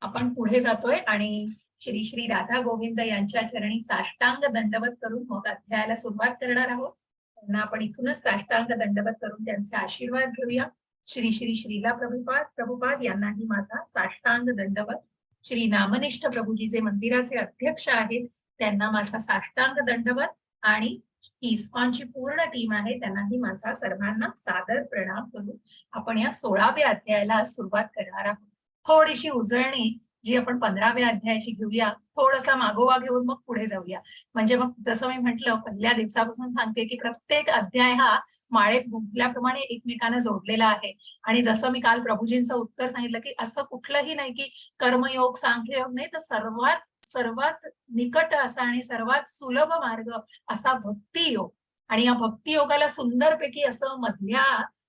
आपण पुढे जातोय आणि श्री श्री राधा गोविंद यांच्या चरणी साष्टांग दंडवत करून मग अध्यायाला सुरुवात करणार आहोत. त्यांना आपण इथूनच साष्टांग दंडवत करून त्यांचे आशीर्वाद घेऊया. श्री श्री श्रीला प्रभुपाद यांनाही माझा साष्टांग दंडवत. श्री नामनिष्ठ प्रभूजी जे मंदिराचे अध्यक्ष आहेत त्यांना माझा साष्टांग दंडवत आणि इस्कॉनची पूर्ण टीम आहे त्यांनाही माझा सर्वांना सादर प्रणाम करून आपण या 16व्या अध्यायाला सुरुवात करणार आहोत. थोडीशी उजळणी जी आपण 15व्या अध्यायाची घेऊया, थोडासा मागोवा घेऊन मग पुढे जाऊया. म्हणजे मग जसं मी म्हटलं पहिल्या दिवसापासून सांगते की प्रत्येक अध्याय हा माळेत गुंफल्याप्रमाणे एकमेकांना जोडलेला आहे. आणि जसं मी काल प्रभूजींचं उत्तर सांगितलं की असं कुठलंही नाही की कर्मयोग सांख्ययोग नाही, तर सर्वात सर्वात निकट असा आणि सर्वात सुलभ मार्ग असा भक्ती योग. आणि या भक्ती योगाला सुंदरपैकी असं मधल्या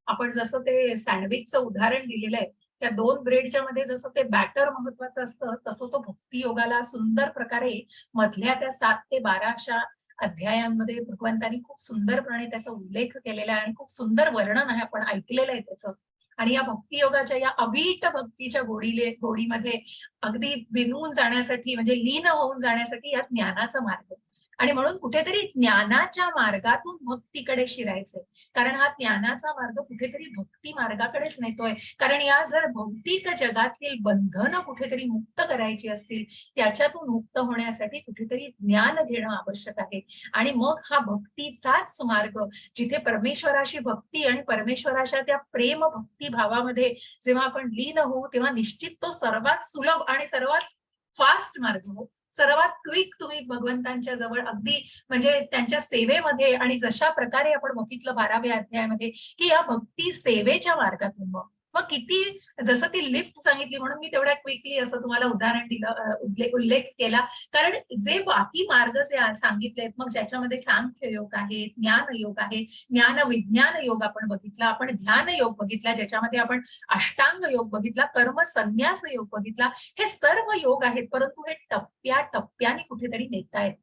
आपण जसं ते सँडविचचं उदाहरण दिलेलं आहे, त्या 2 ब्रेडच्या मध्ये जसं ते बॅटर महत्वाचं असतं तसं तो भक्ती योगाला सुंदर प्रकारे मधल्या त्या 7 ते 12 अशा अध्यायांमध्ये भगवंतांनी खूप सुंदरपणे त्याचा उल्लेख केलेला आहे आणि खूप सुंदर वर्णन आहे, आपण ऐकलेलं आहे त्याचं. आणि या भक्ती योगाच्या या अवीट भक्तीच्या गोडीमध्ये अगदी विनून जाण्यासाठी म्हणजे लीन होऊन जाण्यासाठी या ज्ञानाचा मार्ग. आणि म्हणून कुठेतरी ज्ञानाच्या मार्गातून भक्तीकडे शिरायचंय. कारण हा ज्ञानाचा मार्ग कुठेतरी भक्ती मार्गाकडेच नेतोय. कारण या जर भौतिक जगातील बंधनं कुठेतरी मुक्त करायची असतील, त्याच्यातून मुक्त होण्यासाठी कुठेतरी ज्ञान घेणं आवश्यक आहे. आणि मग हा भक्तीचाच मार्ग जिथे परमेश्वराशी भक्ती आणि परमेश्वराच्या त्या प्रेम भक्ती भावामध्ये जेव्हा आपण लीन होऊ तेव्हा निश्चित तो सर्वात सुलभ आणि सर्वात फास्ट मार्ग हो. सर्वात क्विक तुम्ही भगवंतांच्या जवळ अगदी म्हणजे त्यांच्या सेवेमध्ये. आणि जशा प्रकारे आपण बघितलं 12व्या अध्यायामध्ये की या भक्ती सेवेच्या मार्गातून मग किती जसं ती लिफ्ट सांगितली म्हणून मी तेवढ्या क्विकली असं तुम्हाला उदाहरण दिलं, उल्लेख केला. कारण जे बाकी मार्ग जे सांगितलेत मग ज्याच्यामध्ये सांख्य योग आहे, ज्ञान योग आहे, ज्ञान विज्ञान योग आपण बघितला, आपण ध्यान योग बघितला, ज्याच्यामध्ये आपण अष्टांग योग बघितला, कर्म संन्यास योग बघितला. हे सर्व योग आहेत, परंतु हे टप्प्याटप्प्याने कुठेतरी नेतायत.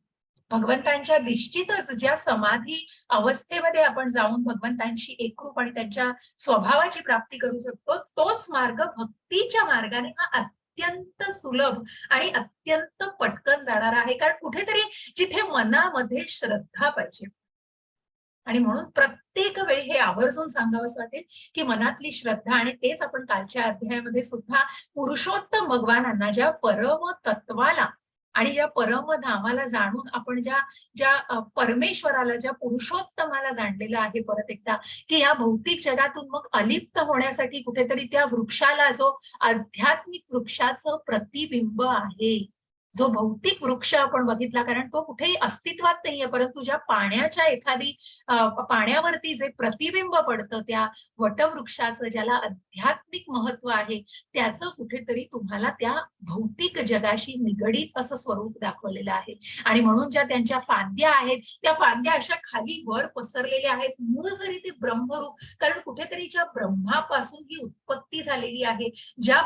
भगवंतांच्या निश्चितच ज्या समाधी अवस्थेमध्ये आपण जाऊन भगवंतांशी एकरूप आणि त्यांच्या स्वभावाची प्राप्ती करू शकतो, तोच मार्ग भक्तीच्या मार्गाने हा अत्यंत सुलभ आणि अत्यंत पटकन जाणारा आहे. कारण कुठेतरी जिथे मनामध्ये श्रद्धा पाहिजे. आणि म्हणून प्रत्येक वेळी हे आवर्जून सांगावंसं वाटेल की मनातली श्रद्धा. आणि तेच आपण कालच्या अध्यायामध्ये सुद्धा पुरुषोत्तम भगवानांना ज्या परम तत्वाला आणि ज्या परमधामाला जाणून आपण ज्या ज्या परमेश्वराला ज्या पुरुषोत्तमाला जाणलेलं आहे परत एकदा की या भौतिक जगातून मग अलिप्त होण्यासाठी कुठेतरी त्या वृक्षाला जो आध्यात्मिक वृक्षाचं प्रतिबिंब आहे, जो भौतिक वृक्ष आपण बघितला कारण तो कुठेही अस्तित्वात नाहीये, परंतु ज्या पाण्याच्या एखादी पाण्यावरती जे प्रतिबिंब पडतं त्या वटवृक्षाचं ज्याला आध्यात्मिक महत्व आहे त्याचं कुठेतरी तुम्हाला त्या भौतिक जगाशी निगडीत असं स्वरूप दाखवलेलं आहे. आणि म्हणून ज्या त्यांच्या फांद्या आहेत त्या फांद्या अशा खाली वर पसरलेल्या आहेत. मूळ जरी ते ब्रह्मरूप, कारण कुठेतरी ज्या ब्रह्मापासून ही उत्पत्ती झालेली आहे, ज्या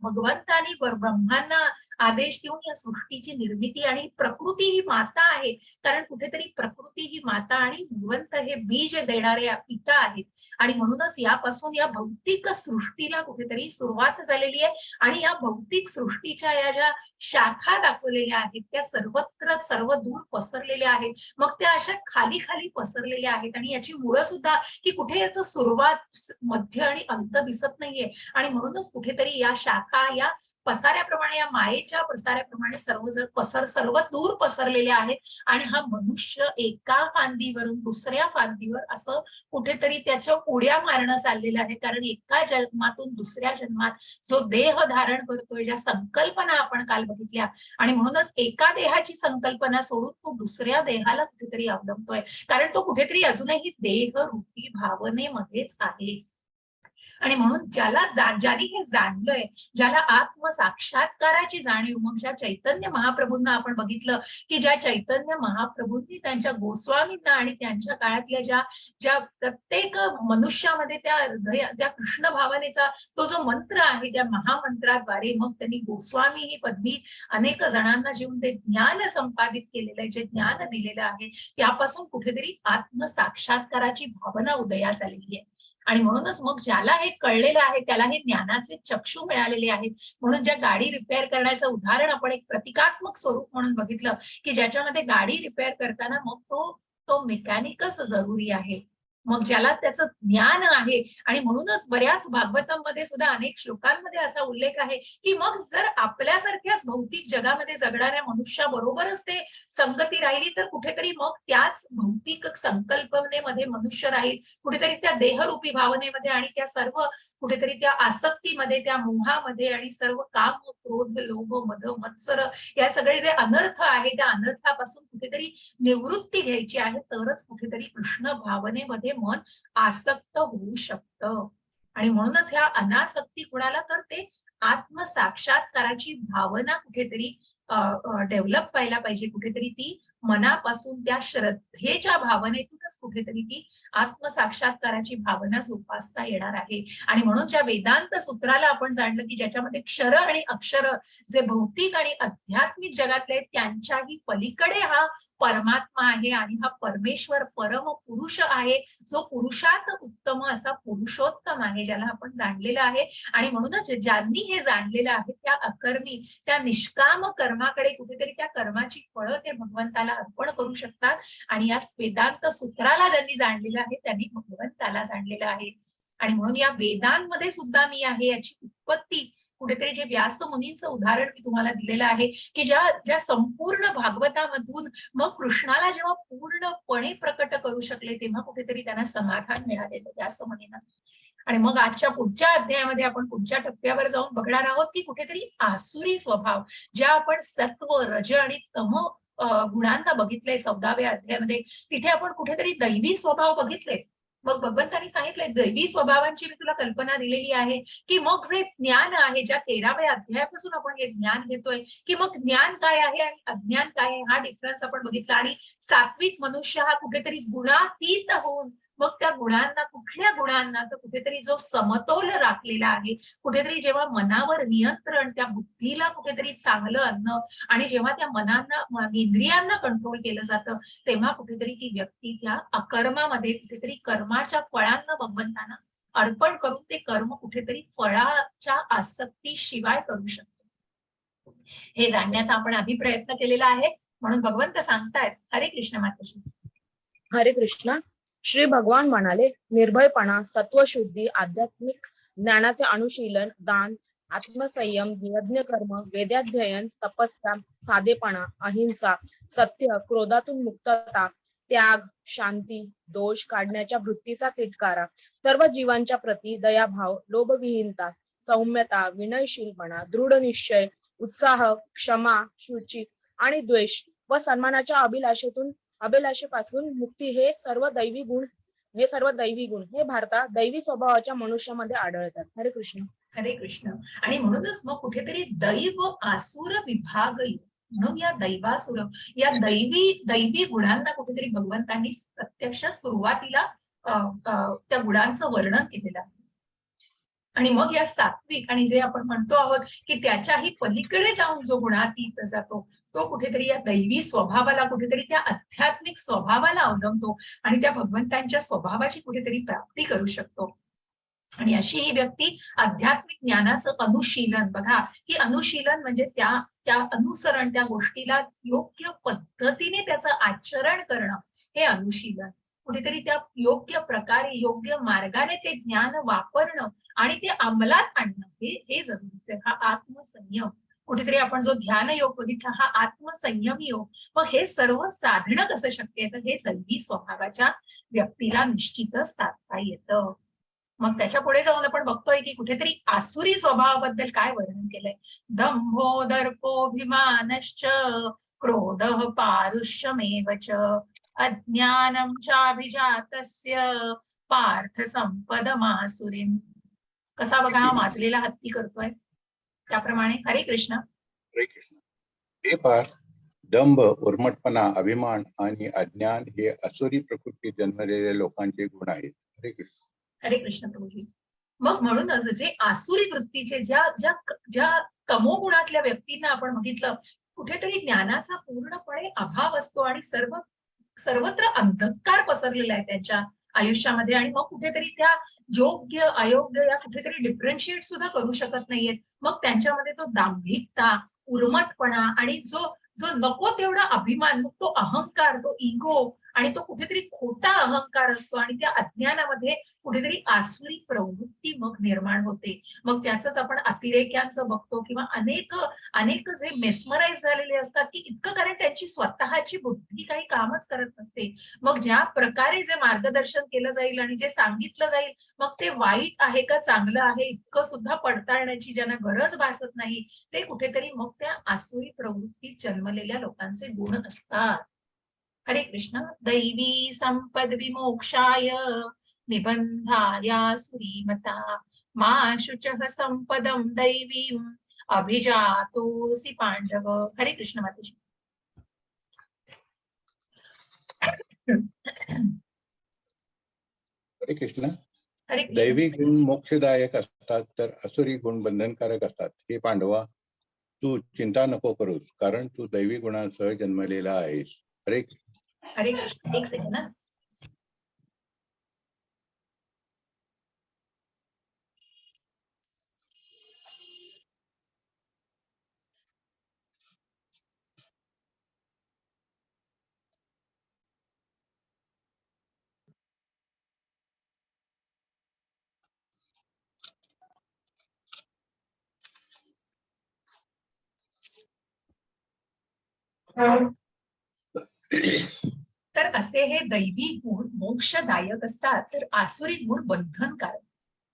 भगवंतानी ब्रह्मांना आदेश देऊन या सृष्टीची निर्मिती आणि प्रकृती ही माता आहे. कारण कुठेतरी प्रकृती ही माता आणि भगवंत हे बीज देणारे पिता आहेत. आणि म्हणूनच यापासून या भौतिक सृष्टीला कुठेतरी सुरुवात झालेली आहे. आणि या भौतिक सृष्टीच्या या ज्या शाखा दाखवलेल्या आहेत त्या सर्वत्र सर्व दूर पसरलेल्या आहेत. मग त्या अशा खाली खाली पसरलेल्या आहेत आणि याची मुळं सुद्धा की कुठे याचं सुरुवात मध्य आणि अंत दिसत नाहीये. आणि म्हणूनच कुठेतरी या शाखा या पसाऱ्याप्रमाणे या मायेच्या पसाऱ्याप्रमाणे सर्व दूर पसरलेले आहेत. आणि हा मनुष्य एका फांदीवरून दुसऱ्या फांदीवर असं कुठेतरी त्याच्या उड्या मारणं चाललेलं आहे. कारण एका जन्मातून दुसऱ्या जन्मात जो देह धारण करतोय, ज्या संकल्पना आपण काल बघितल्या, आणि म्हणूनच एका देहाची संकल्पना सोडून तो दुसऱ्या देहाला कुठेतरी अवलंबतोय. कारण तो कुठेतरी अजूनही देह रूपी भावनेमध्येच आहे. आणि म्हणून ज्याने हे जाणलंय, ज्याला आत्मसाक्षात्काराची जाणीव, मग ज्या चैतन्य महाप्रभूंना आपण बघितलं की ज्या चैतन्य महाप्रभूंनी त्यांच्या गोस्वामींना आणि त्यांच्या काळातल्या ज्या ज्या प्रत्येक मनुष्यामध्ये त्या कृष्ण भावनेचा तो जो मंत्र आहे त्या महामंत्राद्वारे मग त्यांनी गोस्वामी ही पदवी अनेक जणांना जेवून ते ज्ञान संपादित केलेलं आहे, जे ज्ञान दिलेलं आहे त्यापासून कुठेतरी आत्मसाक्षात्काराची भावना उदयास आलेली आहे. आणि म्हणूनच मग ज्याला हे कळलेलं आहे त्याला हे ज्ञानाचे चक्षु मिळालेले आहेत. म्हणून ज्या गाडी रिपेअर करण्याचं उदाहरण आपण एक प्रतिकात्मक स्वरूप म्हणून बघितलं, की ज्याच्यामध्ये गाडी रिपेअर करताना मग तो मेकॅनिकच जरुरी आहे. मग ज्याला त्याचं ज्ञान आहे, आणि म्हणूनच बऱ्याच भागवतांमध्ये सुद्धा अनेक श्लोकांमध्ये असा उल्लेख आहे, की मग जर आपल्यासारख्याच भौतिक जगामध्ये जगणाऱ्या मनुष्याबरोबरच ते संगती राहिली तर कुठेतरी मग त्याच भौतिक संकल्पनेमध्ये मनुष्य राहील, कुठेतरी त्या देहरूपी भावनेमध्ये आणि त्या सर्व कुठेतरी त्या आसक्तीमध्ये, त्या मोहामध्ये आणि सर्व काम, क्रोध, लोभ, मद, मत्सर या सगळे जे अनर्थ आहे त्या अनर्थापासून कुठेतरी निवृत्ती घ्यायची आहे, तरच कुठेतरी कृष्ण भावनेमध्ये मन आसक्त होऊ शकतं. आणि म्हणूनच ह्या अनासक्ती कुणाला तर ते आत्मसाक्षात्काराची भावना कुठेतरी डेव्हलप व्हायला पाहिजे, कुठेतरी ती मनापासून त्या श्रद्धेच्या भावनेतूनच कुठेतरी ती आत्मसाक्षात्काराची भावना जोपासता येणार आहे. आणि म्हणून ज्या वेदांत सूत्राला आपण जाणलं, की ज्याच्यामध्ये क्षर आणि अक्षर जे भौतिक आणि आध्यात्मिक जगातले त्यांच्याही पलीकडे हा परमात्मा आहे आणि हा परमेश्वर परम पुरुष आहे, जो पुरुषात उत्तम असा पुरुषोत्तम आहे, ज्याला आपण जाणलेलं आहे. आणि म्हणूनच ज्यांनी हे जाणलेलं आहे त्या अकर्मी, त्या निष्काम कर्माकडे कुठेतरी त्या कर्माची फळं ते भगवंताला अर्पण करू शकतात. आणि या वेदांत सूत्राला ज्यांनी जाणलेलं आहे त्यांनी भगवंताला जाणलेलं आहे. आणि म्हणून या वेदांमध्ये सुद्धा मी आहे याची उत्पत्ती कुठेतरी जे व्यास मुनींचं उदाहरण मी तुम्हाला दिलेलं आहे, की ज्या संपूर्ण भागवतामधून मग कृष्णाला जेव्हा पूर्णपणे प्रकट करू शकले तेव्हा कुठेतरी त्यांना समाधान मिळालेलं व्यास मुनींना. आणि मग आजच्या पुढच्या अध्यायामध्ये आपण पुढच्या टप्प्यावर जाऊन बघणार आहोत, की कुठेतरी आसुरी स्वभाव ज्या आपण सत्व, रज आणि तम गुणांना बघितले 14व्या अध्यायामध्ये, तिथे आपण कुठेतरी दैवी स्वभाव बघितले. मग भगवंतांनी सांगितलंय दैवी स्वभावांची मी तुला कल्पना दिलेली आहे, की मग जे ज्ञान आहे ज्या 13व्या अध्यायापासून आपण हे ज्ञान घेतोय, की मग ज्ञान काय आहे आणि अज्ञान काय आहे हा डिफरन्स आपण बघितला. आणि सात्विक मनुष्य हा कुठेतरी गुणातीत होऊन मग त्या गुणांना, कुठल्या गुणांना तर कुठेतरी जो समतोल राखलेला आहे, कुठेतरी जेव्हा मनावर नियंत्रण, त्या बुद्धीला कुठेतरी चांगलं अन्न आणि जेव्हा त्या मनांना, इंद्रियांना कंट्रोल केलं जातं, तेव्हा कुठेतरी ती व्यक्ती त्या अकर्मामध्ये कुठेतरी कर्माच्या फळांना भगवंतांना अर्पण करून ते कर्म कुठेतरी फळाच्या आसक्तीशिवाय करू शकतो. हे जाणण्याचा आपण आधी प्रयत्न केलेला आहे. म्हणून भगवंत सांगतायत, हरे कृष्ण माताजी. हरे कृष्ण. श्री भगवान म्हणाले, निर्भयपणा, सत्वशुद्धी, आध्यात्मिक ज्ञानाचे अनुशीलन, दान, आत्मसंयम, यज्ञ कर्म, वेदाध्ययन, तपस्या, साधेपणा, अहिंसा, सत्य, क्रोधातून मुक्तता, त्याग, शांती, दोष काढण्याच्या वृत्तीचा तिटकारा, सर्व जीवांच्या प्रती दयाभाव, लोभविहीनता, सौम्यता, विनयशीलपणा, दृढ निश्चय, उत्साह, क्षमा, शुची आणि द्वेष व सन्मानाच्या अभिलाषेपासून मुक्ती हे सर्व दैवी गुण हे भारतात दैवी स्वभावाच्या मनुष्यामध्ये आढळतात. हरे कृष्ण. हरे कृष्ण. आणि म्हणूनच मग कुठेतरी दैव आसुर विभाग, म्हणून या दैवासुर या दैवी गुणांना कुठेतरी भगवंतांनी प्रत्यक्ष सुरुवातीला त्या गुणांचं वर्णन केलेलं आहे. आणि मग या सात्विक आणि जे आपण म्हणतो आहोत की त्याच्याही पलीकडे जाऊन जो गुणातीत जातो, तो कुठेतरी या दैवी स्वभावाला, कुठेतरी त्या आध्यात्मिक स्वभावाला अवलंबतो आणि त्या भगवंतांच्या स्वभावाची कुठेतरी प्राप्ती करू शकतो. आणि अशी ही व्यक्ती आध्यात्मिक ज्ञानाचं अनुशीलन, बघा की अनुशीलन म्हणजे त्या अनुसरण, त्या गोष्टीला योग्य पद्धतीने त्याचं आचरण करणं, हे अनुशीलन. कुठेतरी त्या योग्य प्रकारे, योग्य मार्गाने ते ज्ञान वापरणं आणि ते अंमलात आणणं, हे जरुरीचं आहे. हा आत्मसंयम, कुठेतरी आपण जो ध्यान योग बघितला, हा आत्मसंयम योग. मग हे सर्व साधणं कसं शक्य आहे, तर हे दैवी स्वभावाच्या व्यक्तीला निश्चितच साधता येतं. मग त्याच्या पुढे जाऊन आपण बघतोय की कुठेतरी आसुरी स्वभावाबद्दल काय वर्णन केलंय. दंभो दर्पोभिमानश्च क्रोधः पारुष्यमेव च अज्ञानं चाभिजातस्य पार्थ संपदमासुरीं. कसा बघा हा माजलेला हत्ती करतोय त्याप्रमाणे. हरे कृष्ण. हरे कृष्ण. हे पार्थ, दंभ, उर्मटपणा, अभिमान आणि अज्ञान हे असुरी प्रकृती जन्मलेल्या लोकांचे गुण आहेत. हरे कृष्ण. हरे कृष्ण प्रभूजी. मग म्हणूनच जे आसुरी वृत्तीचे ज्या तमोगुणातल्या व्यक्तींना आपण बघितलं, कुठेतरी ज्ञानाचा पूर्णपणे अभाव असतो आणि सर्वत्र अंधकार पसरलेला आहे त्यांच्या आयुष्यामध्ये, आणि मग कुठेतरी त्या योग्य अयोग्य या कुठेतरी डिफरन्शिएट सुद्धा करू शकत नाहीयेत. मग त्यांच्यामध्ये तो दांभिकता, उर्मटपणा आणि जो जो नको तेवढा अभिमान, मग तो अहंकार, तो इगो, आणि तो कुठेतरी खोटा अहंकार असतो, आणि त्या अज्ञानामध्ये कुठेतरी आसुरी प्रवृत्ती मग निर्माण होते. मग त्याच आपण अतिरेक्यांचं बघतो, किंवा अनेक अनेक जे मेस्मराईज झालेले असतात, की इतकं, कारण त्यांची स्वतःची बुद्धी काही कामच करत नसते. मग ज्या प्रकारे जे मार्गदर्शन केलं जाईल आणि जे सांगितलं जाईल, मग ते वाईट आहे का चांगलं आहे इतकं सुद्धा पडताळण्याची ज्यांना गरज भासत नाही, ते कुठेतरी मग त्या आसुरी प्रवृत्तीत जन्मलेल्या लोकांचे गुण असतात. हरे कृष्ण. दैवी संपद विमोक्षाय निबंधाया सुरीमता मा शुचः संपदम दैवीम अभिजातोसी पांडव. हरे कृष्ण माताजी. हरे कृष्ण. हरे कृष्ण. दैवी गुण मोक्षदायक असतात तर आसुरी गुण बंधनकारक असतात. हे पांडवा, तू चिंता नको करूस, कारण तू दैवी गुणांसह जन्मलेला आहेस. हरे हरे कृष्ण. एक सेकंड ना. तर असे हे दैवी गुण मोक्षदायक असतात, तर आसुरी गुण बंधनकारक.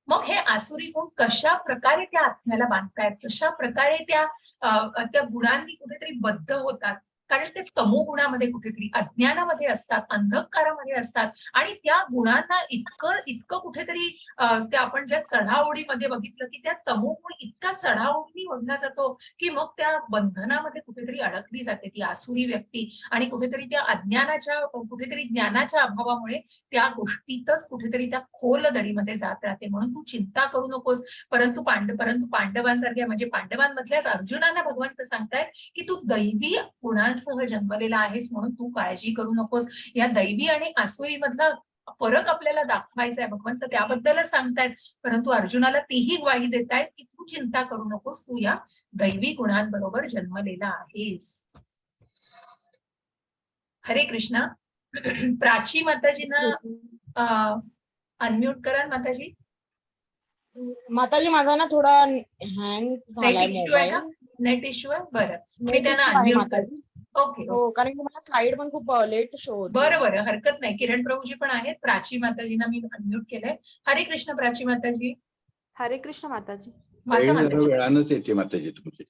मग हे आसुरी गुण कशा प्रकारे त्या आत्म्याला बांधतायत, कशा प्रकारे त्या गुणांनी कुठेतरी बद्ध होतात, कारण ते तमोगुणामध्ये कुठेतरी अज्ञानामध्ये असतात, अंधकारामध्ये असतात, आणि त्या गुणांना इतकं इतकं कुठेतरी ते आपण ज्या चढाओढीमध्ये बघितलं, की त्या तमोगुण इतका चढाओढीने ओढला जातो, की मग त्या बंधनामध्ये कुठेतरी अडकली जाते ती आसुरी व्यक्ती, आणि कुठेतरी त्या अज्ञानाच्या कुठेतरी ज्ञानाच्या अभावामुळे त्या गोष्टीतच कुठेतरी त्या खोल दरीमध्ये जात राहते. म्हणून तू चिंता करू नकोस. परंतु पांडवांसारख्या, म्हणजे पांडवांमधल्याच अर्जुनांना भगवंत सांगतायत, की तू दैवी गुणांसह जन्मलेला आहेस, म्हणून तू काळजी करू नकोस. या दैवी आणि आसुरी मधला फरक आपल्याला दाखवायचा आहे, भगवंत त्याबद्दलच सांगतायत. परंतु अर्जुनाला तीही ग्वाही देतायत, की तू चिंता करू नकोस, तू या दैवी गुणांबरोबर जन्मलेला आहेस. हरे कृष्ण. प्राची माताजींना अनम्यूट करा माताजी. माताजी माझा ना थोडा हँग झालाय नेट इश्यू आहे का? मोबाईल. नेट इश्यू आहे. बरं, मी नेट त्यांना इश्यू आहे अनम्यूट करते. माताजी. ओके हो, कारण की मला स्लाइड पण खूप लेट शो होते. बरं बरं, हरकत नाही. किरण प्रभूजी पण आहेत. प्राची माताजींना मी अनम्यूट केलंय. हरे कृष्ण प्राची माताजी. हरे कृष्ण माताजी. माझा जरा माताजी. वेळानच येते माताजी तुमची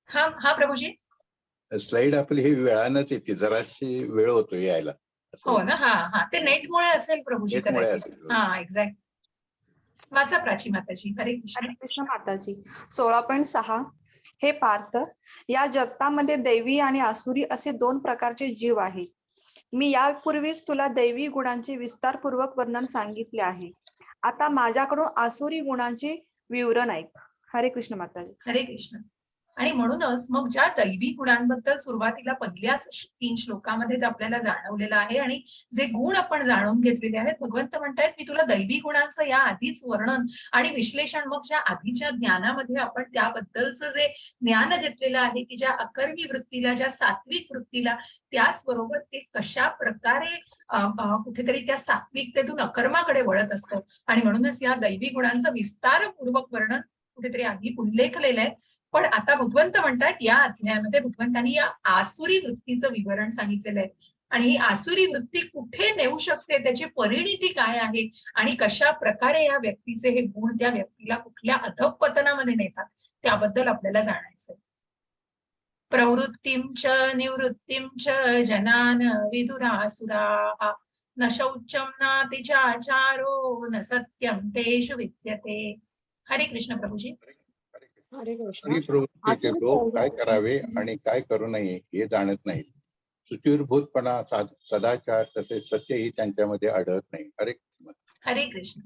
हा हा प्रभूजी. स्लाइड. आपली ही वेळानच येते, जराशी वेळ होतो यायला. हो ना. हा हा, ते नेटमुळे असेल प्रभूजी नेटमुळे कदाचित. असेल. हा एक्झॅक्ट. माझा प्राची माताजी. हरे कृष्ण. हरे कृष्ण माताजी. 16.6 हे पार्थ, या जगतामध्ये दैवी आणि आसुरी असे 2 प्रकारचे जीव आहेत. मी यापूर्वीच तुला दैवी गुणांचे विस्तारपूर्वक वर्णन सांगितले आहे. आता माझ्याकडून आसुरी गुणांचे विवरण ऐक. हरे कृष्ण माताजी. हरे कृष्ण. आणि म्हणूनच मग ज्या दैवी गुणांबद्दल सुरुवातीला पहिल्याच 3 श्लोकामध्ये ते आपल्याला जाणवलेलं आहे, आणि जे गुण आपण जाणून घेतलेले आहेत, भगवंत म्हणतायत मी तुला दैवी गुणांचं या आधीच वर्णन आणि विश्लेषण, मग ज्या आधीच्या ज्ञानामध्ये आपण त्याबद्दलचं जे ज्ञान घेतलेलं आहे, की ज्या अकर्मी वृत्तीला, ज्या सात्विक वृत्तीला, त्याचबरोबर ते कशा प्रकारे कुठेतरी त्या सात्विकतेतून अकर्माकडे वळत असतं. आणि म्हणूनच या दैवी गुणांचं विस्तारपूर्वक वर्णन कुठेतरी आधी उल्लेखलेलं आहे. पण आता भगवंत म्हणतात या अध्यायामध्ये भगवंतांनी या आसुरी वृत्तीचं विवरण सांगितलेलं आहे, आणि ही आसुरी वृत्ती कुठे नेऊ शकते, त्याची परिणिती काय आहे, आणि कशा प्रकारे या व्यक्तीचे हे गुण त्या व्यक्तीला कुठल्या अधःपतनामध्ये नेतात, त्याबद्दल आपल्याला जाणायचंय. प्रवृत्तीं च निवृत्तीं च जनान विदुरासुराः न शौचं नातिचाचारो न सत्यं तेषु विद्यते. हरे कृष्ण प्रभूजी. हरे कृष्ण. आसुरी प्रवृत्तीचे आसुरी लोक काय प्रवृत्ती. करावे आणि काय करू नये हे जाणत नाही. सुचिरभूतपणा, सदाचार तसेच सत्यही त्यांच्यामध्ये आढळत नाही. हरे कृष्ण. हरे कृष्ण.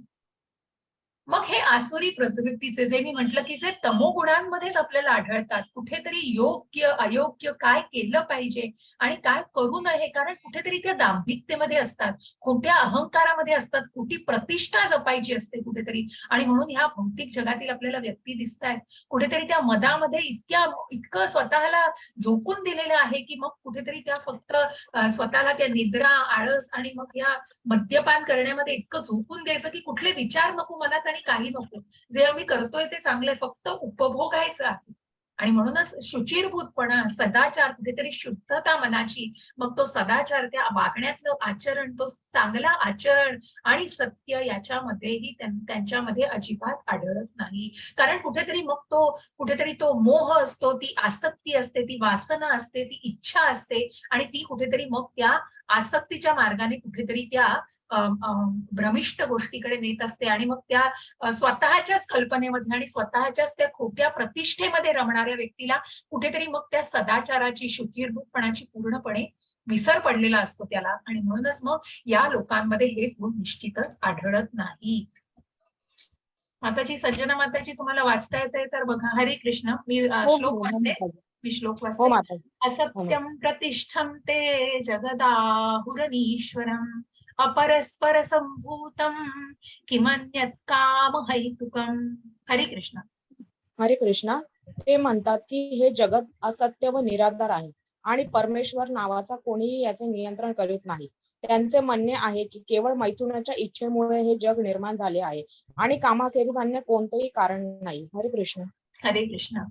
मग हे आसुरी प्रवृत्तीचे जे मी म्हटलं की जे तमोगुणांमध्येच आपल्याला आढळतात, कुठेतरी योग्य अयोग्य काय केलं पाहिजे आणि काय करू नये, कारण कुठेतरी त्या दांभिकतेमध्ये असतात, खोट्या अहंकारामध्ये असतात, खोटी प्रतिष्ठा जपायची असते कुठेतरी. आणि म्हणून ह्या भौतिक जगातील आपल्याला व्यक्ती दिसतायत कुठेतरी त्या मदामध्ये इतकं स्वतःला झोकून दिलेलं आहे की मग कुठेतरी त्या फक्त स्वतःला त्या निद्रा, आळस आणि मग या मद्यपान करण्यामध्ये इतकं झोकून द्यायचं की कुठले विचार नको मनात आणि काही नको. जे आम्ही करतोय ते चांगले, फक्त उपभोगायचं आहे. आणि म्हणूनच शुचिरभूतपणा, सदाचार, कुठेतरी शुद्धता मनाची, मग तो सदाचार, त्या वागण्यातलं आचरण, तो चांगला आचरण आणि सत्य याच्यामध्येही त्यांच्यामध्ये अजिबात आढळत नाही. कारण कुठेतरी तो मोह असतो, ती आसक्ती असते, ती वासना असते, ती इच्छा असते आणि ती कुठेतरी मग त्या आसक्तीच्या मार्गाने कुठेतरी त्या भ्रमिष्ट गोष्टीकडे नेत असते आणि मग त्या स्वतःच्याच कल्पनेमध्ये आणि स्वतःच्याच त्या खोट्या प्रतिष्ठेमध्ये रमणाऱ्या व्यक्तीला कुठेतरी मग त्या सदाचाराची, शुचिर्भूतपणाची पूर्णपणे विसर पडलेला असतो त्याला. आणि म्हणूनच मग या लोकांमध्ये हे गुण निश्चितच आढळत नाही. माताजी, संजना माताजी, तुम्हाला वाचता येते तर बघा. हरे कृष्ण. मी हो श्लोक हो वाचते. माताजी. मी श्लोक हो वाचते. माताजी. हो असत्यं प्रतिष्ठं ते जगदाहुरनीश्वरम् अपरस्पर संभूतं किमन्यत् कामहैतुकम्. हरे कृष्ण. हरे कृष्णा. ते म्हणतात की हे जगत असत्य व निराधार आहे आणि परमेश्वर नावाचा कोणीही याचे नियंत्रण करीत नाही. त्यांचे म्हणणे आहे की केवळ मैथुनाच्या इच्छेमुळे हे जग निर्माण झाले आहे आणि कामाखेरीज अन्य कोणतेही कारण नाही. हरे कृष्ण. हरे कृष्ण.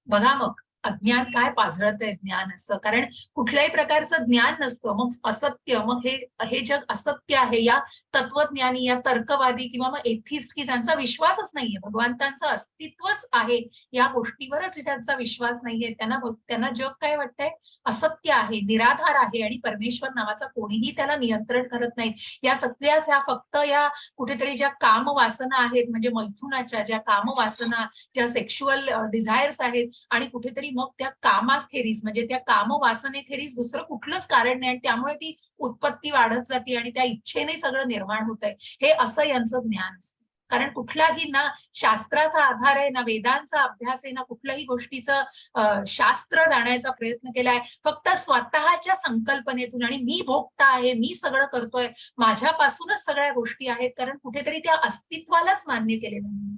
बघा मग अज्ञान काय पाझळत आहे ज्ञान असं, कारण कुठल्याही प्रकारचं ज्ञान नसतं. मग असत्य, मग हे जग असत्य आहे या तत्वज्ञानी, या तर्कवादी किंवा मग एथिस्ट की ज्यांचा विश्वासच नाहीये, भगवंतांचं अस्तित्वच आहे या गोष्टीवरच ज्यांचा विश्वास नाहीये, त्यांना जग काय वाटतंय, असत्य आहे, निराधार आहे आणि परमेश्वर नावाचा कोणीही त्याला नियंत्रण करत नाही. या सगळ्याच ह्या फक्त या कुठेतरी ज्या कामवासना आहेत, म्हणजे मैथुनाच्या ज्या कामवासना, ज्या सेक्शुअल डिझायर्स आहेत आणि कुठेतरी मग त्या कामाखेरीज म्हणजे त्या कामवासनेखेरीज दुसरं कुठलंच कारण नाही आणि त्यामुळे ती उत्पत्ती वाढत जाते आणि त्या इच्छेने सगळं निर्माण होत आहे. हे असं यांचं ज्ञान असतं. कारण कुठलाही ना शास्त्राचा आधार आहे, ना वेदांचा अभ्यास आहे, ना कुठल्याही गोष्टीचं शास्त्र जाण्याचा प्रयत्न केलाय. फक्त स्वतःच्या संकल्पनेतून आणि मी भोगता आहे, मी सगळं करतोय, माझ्यापासूनच सगळ्या गोष्टी आहेत, कारण कुठेतरी त्या अस्तित्वालाच मान्य केलेलं नाही.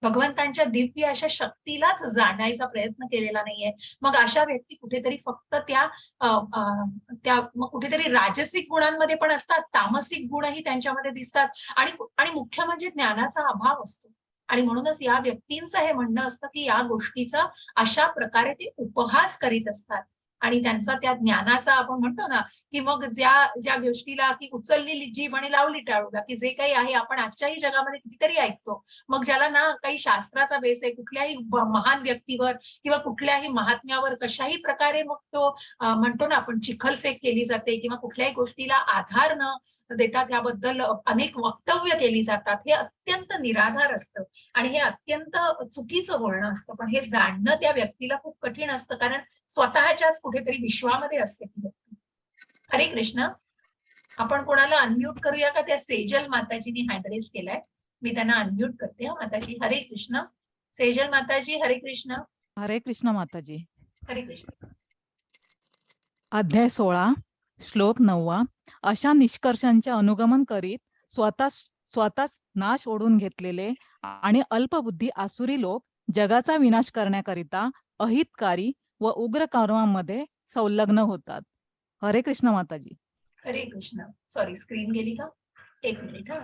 भगवंतांच्या दिव्य अशा शक्तीलाच जाणायचा प्रयत्न केलेला नाहीये. मग अशा व्यक्ती कुठेतरी फक्त त्या मग कुठेतरी राजसिक गुणांमध्ये पण असतात, तामसिक गुणही त्यांच्यामध्ये दिसतात आणि मुख्य म्हणजे ज्ञानाचा अभाव असतो. आणि म्हणूनच या व्यक्तींचं हे म्हणणं असतं की या गोष्टीचा अशा प्रकारे ते उपहास करीत असतात आणि त्यांचा त्या ज्ञानाचा, आपण म्हणतो ना की मग ज्या ज्या गोष्टीला की उचललेली जीभ आणि लावली टाळूला, की जे काही आहे आपण आजच्याही जगामध्ये कितीतरी ऐकतो. मग ज्याला ना काही शास्त्राचा बेस आहे, कुठल्याही महान व्यक्तीवर किंवा कुठल्याही महात्म्यावर कशाही प्रकारे मग तो म्हणतो ना आपण चिखलफेक केली जाते किंवा कुठल्याही गोष्टीला आधार न देता त्याबद्दल अनेक वक्तव्य केली जातात. हे अत्यंत निराधार असतं आणि हे अत्यंत चुकीचं बोलणं असतं. पण हे जाणणं त्या व्यक्तीला खूप कठीण असतं, कारण स्वतःच्याच कुठेतरी विश्वामध्ये असते ती व्यक्ती. हरे कृष्ण. आपण कोणाला अनम्यूट करूया का? त्या सेजल माताजींनी हँड रेज केलाय, मी त्यांना अनम्यूट करते. माताजी हरे कृष्ण. सेजल माताजी हरे कृष्ण. हरे कृष्ण माताजी. हरे कृष्ण. अध्याय 16 श्लोक 9. अशा निष्कर्षांचे अनुगमन करीत स्वतःच नाश ओढून घेतलेले आणि अल्पबुद्धी आसुरी लोक जगाचा विनाश करण्याकरिता अहितकारी व उग्र कर्मांमध्ये संलग्न होतात. हरे कृष्ण माताजी. हरे कृष्ण. सॉरी, स्क्रीन गेली का? एक मिनिट हा.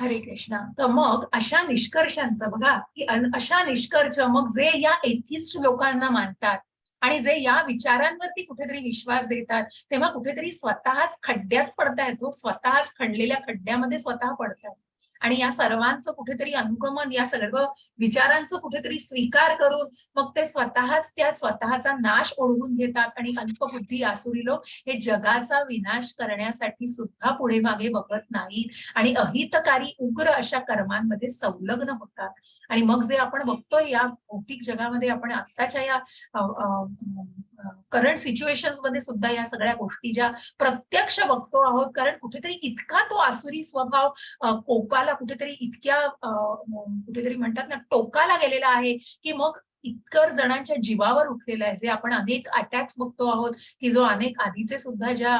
हरे कृष्ण. तर मग अशा निष्कर्षांचं बघा की अशा निष्कर्ष मग जे या एथिस्ट लोकांना मानतात आणि जे या विचारांवरती कुठेतरी विश्वास देतात तेव्हा कुठेतरी स्वतःच खड्ड्यात पडतायत, तो स्वतःच खणलेल्या खड्ड्यामध्ये स्वतः पडतायत. आणि या सर्वांचं कुठेतरी अनुगमन, या सर्व विचारांचं कुठेतरी स्वीकार करून मग ते स्वतःच त्या स्वतःचा नाश ओढवून घेतात आणि अल्पबुद्धी आसुरी लोक हे जगाचा विनाश करण्यासाठी सुद्धा पुढे मागे बघत नाहीत आणि अहितकारी उग्र अशा कर्मांमध्ये संलग्न होतात. आणि मग जे आपण बघतोय या भौतिक जगामध्ये, आपण आत्ताच्या या करंट सिच्युएशन्स मध्ये सुद्धा या सगळ्या गोष्टी ज्या प्रत्यक्ष बघतो आहोत, कारण कुठेतरी इतका तो आसुरी स्वभाव कोपाला कुठेतरी इतक्या कुठेतरी म्हणतात ना टोकाला गेलेला आहे की मग इतकर जणांच्या जीवावर उठलेला आहे. जे आपण अनेक अटॅक्स बघतो आहोत की जो अनेक आधीचे सुद्धा ज्या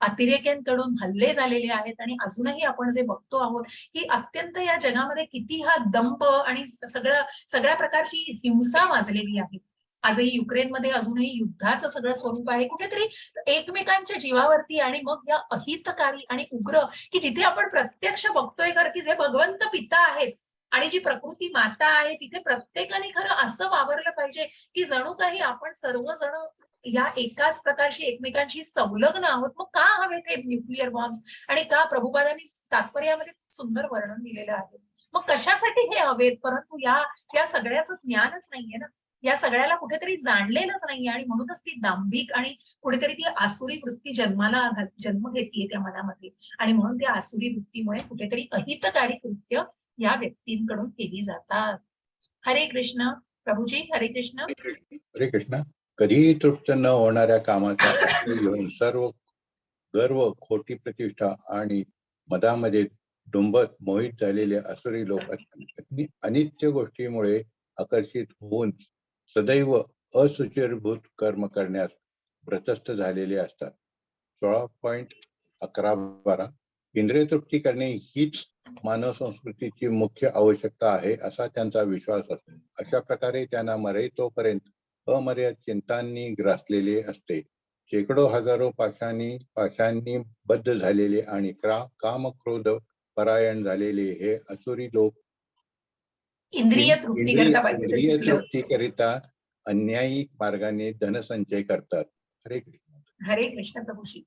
अतिरेक्यांकडून हल्ले झालेले आहेत आणि अजूनही आपण जे बघतो आहोत की अत्यंत या जगामध्ये किती हा दंभ आणि सगळ्या प्रकारची हिंसा वाजलेली आहे. आजही युक्रेनमध्ये अजूनही युद्धाचं सगळं स्वरूप आहे, कुठेतरी एकमेकांच्या जीवावरती. आणि मग या अहितकारी आणि उग्र की जिथे आपण प्रत्यक्ष बघतोय खरं की जे भगवंत पिता आहेत आणि जी प्रकृती माता आहे, तिथे प्रत्येकाने खरं असं वावरलं पाहिजे की जणू काही आपण सर्वजण या एकाच प्रकारची एकमेकांशी संलग्न आहोत. मग का हवेत हे न्यूक्लिअर बॉम्ब्स आणि का प्रभुपादांनी तात्पर्यामध्ये सुंदर वर्णन दिलेलं आहे. मग कशासाठी हे हवेत, परंतु या सगळ्याचं ज्ञानच नाहीये ना, या सगळ्याला कुठेतरी जाणलेलंच नाहीये आणि म्हणूनच ती दांभिक आणि कुठेतरी ती आसुरी वृत्ती जन्म घेतीये त्या मनामध्ये. आणि म्हणून त्या आसुरी वृत्तीमुळे कुठेतरी अहितकारी कृत्य या व्यक्तींकडून केली जातात. हरे कृष्ण प्रभूजी, हरे कृष्ण. हरे कृष्ण. कधीही तृप्त न होणाऱ्या कामाचा आश्रय घेऊन सर्व गर्व, खोटी प्रतिष्ठा आणि मदामध्ये डुंबत मोहित झालेले असुरी लोक अनित्य गोष्टीमुळे आकर्षित होऊन सदैव असुचिरभूत कर्म करण्यास व्रतस्थ झालेले असतात. 16.11-12 इंद्रिय तृप्ती करणे हीच मानव संस्कृतीची मुख्य आवश्यकता आहे असा त्यांचा विश्वास असतो. अशा प्रकारे त्यांना मरे तोपर्यंत अमर्याद चिंतांनी ग्रासलेले असते. शेकडो हजारो पाशांनी बद्ध झालेले आणि काम क्रोध परायण झालेले हे असुरी लोक इंद्रिय तृप्ती करता पाहिजे. इंद्रिय तृप्तीकरिता अन्यायी मार्गाने धनसंचय करतात. हरे कृष्ण. हरे कृष्ण प्रभूजी.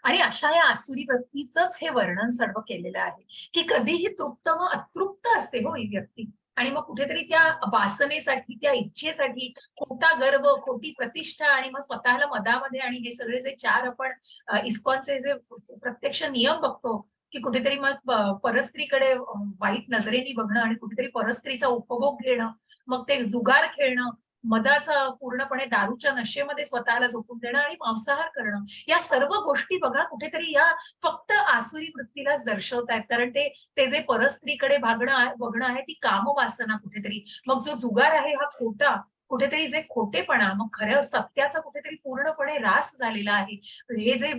आणि अशा या आसुरी वृत्तीच हे वर्णन सर्व केलेलं आहे की कधीही तृप्त व अतृप्त असते हो ही व्यक्ती. आणि मग कुठेतरी त्या वासनेसाठी, त्या इच्छेसाठी खोटा गर्व, खोटी प्रतिष्ठा आणि मग स्वतःला मदामध्ये, आणि हे सगळे जे चार आपण इस्कॉनचे जे प्रत्यक्ष नियम बघतो की कुठेतरी मग परस्त्रीकडे वाईट नजरेने बघणं आणि कुठेतरी परस्त्रीचा उपभोग घेणं, मग ते जुगार खेळणं, मदाचा पूर्णपणे दारूच्या नशेमध्ये स्वतःला झोपून देणं आणि मांसाहार करणं, या सर्व गोष्टी बघा कुठेतरी या फक्त आसुरी वृत्तीलाच दर्शवतायत. कारण ते जे परस्त्रीकडे बघणं आहे ती कामवासना कुठेतरी, मग जो जुगार आहे हा खोटा, कुठेतरी जे खोटेपणा, मग खरं सत्याचा कुठेतरी पूर्णपणे ह्रास झालेला आहे. हे जे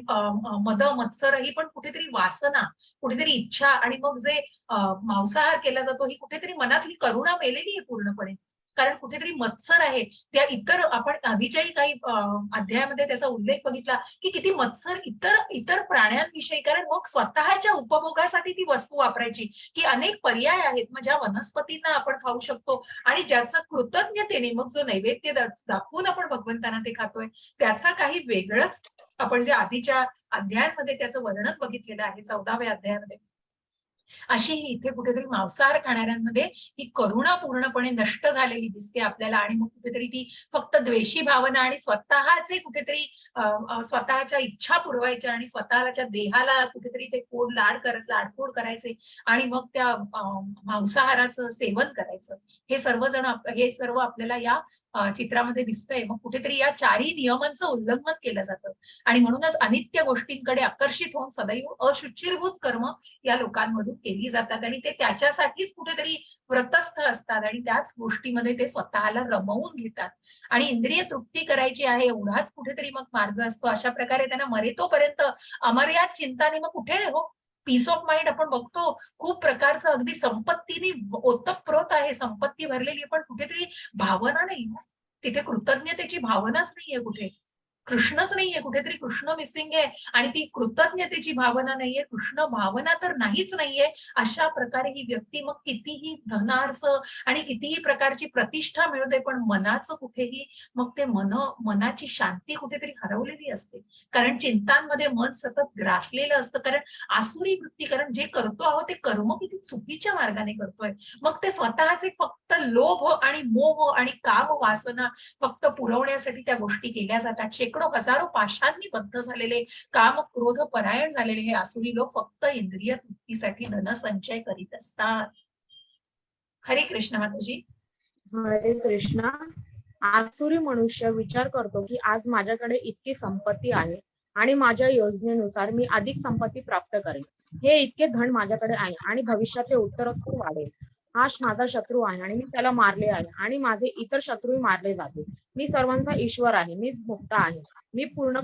मद मत्सर ही पण कुठेतरी वासना, कुठेतरी इच्छा, आणि मग जे मांसाहार केला जातो ही कुठेतरी मनातली करुणा मेलेली आहे पूर्णपणे. कारण कुठेतरी मत्सर आहे त्या इतर, आपण आधीच्याही काही अध्यायामध्ये त्याचा उल्लेख बघितला की किती मत्सर इतर प्राण्यांविषयी. कारण मग स्वतःच्या उपभोगासाठी ती वस्तू वापरायची की अनेक पर्याय आहेत, मग ज्या वनस्पतींना आपण खाऊ शकतो आणि ज्याचं कृतज्ञतेने मग जो नैवेद्य दाखवून आपण भगवंतांना ते खातोय त्याचा काही वेगळंच, आपण जे आधीच्या अध्यायांमध्ये त्याचं वर्णन बघितलेलं आहे 14व्या अध्यायामध्ये, अशी ही इथे कुठेतरी मांसाहार खाणाऱ्यांमध्ये ही करुणा पूर्णपणे नष्ट झालेली दिसते आपल्याला. आणि मग कुठेतरी ती फक्त द्वेषी भावना आणि स्वतःचे कुठेतरी स्वतःच्या इच्छा पुरवायच्या आणि स्वतःच्या देहाला कुठेतरी ते लाडकोड करायचे आणि मग त्या मांसाहाराचं सेवन करायचं, हे सर्व आपल्याला या चित्रामध्ये दिसतंय. मग कुठेतरी या चारही नियमांचं उल्लंघन केलं जातं आणि म्हणूनच अनित्य गोष्टींकडे आकर्षित होऊन सदैव अशुचिरभूत कर्म या लोकांमधून केली जातात आणि ते त्याच्यासाठीच कुठेतरी व्रतस्थ असतात आणि त्याच गोष्टीमध्ये ते स्वतःला रमवून घेतात. आणि इंद्रिय तृप्ती करायची आहे एवढाच कुठेतरी मग मार्ग असतो. अशा प्रकारे त्यांना मरेतोपर्यंत अमर्याद चिंताने मग कुठे हो पीस ऑफ माइंड आपण बघतो खूप प्रकारचं अगदी संपत्तीने ओतप्रोत आहे, संपत्ती भरलेली, पण कुठेतरी भावना नाही, तिथे कृतज्ञतेची भावनाच नाहीये कुठे. कृष्णच नाहीये, कुठेतरी कृष्ण मिसिंग आहे आणि ती कृतज्ञतेची भावना नाहीये, कृष्ण भावना तर नाहीच नाहीये. अशा प्रकारे ही व्यक्ती मग कितीही धनार्थ आणि कितीही प्रकारची प्रतिष्ठा मिळू दे, पण मनाचं कुठेही मग ते मनाची शांती कुठेतरी हरवलेली असते. कारण चिंतांमध्ये मन सतत ग्रासलेलं असतं. कारण आसुरी वृत्ती, कारण जे करतो आहोत ते कर्म किती चुकीच्या मार्गाने करतोय. मग ते स्वतःचे फक्त लोभ आणि मोह आणि काम वासना फक्त पुरवण्यासाठी त्या गोष्टी केल्या जातात. शेकडो हजारो पाशांनी बद्ध झालेले, काम क्रोध परायण झालेले हे आसुरी लोक फक्त इंद्रिय तृप्तीसाठी धनसंचय करीत असतात. हरे कृष्ण माताजी. हरे कृष्णा. आसुरी मनुष्य विचार करतो की आज माझ्याकडे इतकी संपत्ती आहे आणि माझ्या योजनेनुसार मी अधिक संपत्ती प्राप्त करेन. हे इतके धन माझ्याकडे आहे आणि भविष्यात ते उत्तरोत्तर वाढेल. हा माझा शत्रू आहे आणि मी त्याला मारले आहे आणि माझे इतर शत्रूही मारले जातील. मी सर्वांचा ईश्वर आहे, मी भोक्ता आहे. मी पूर्ण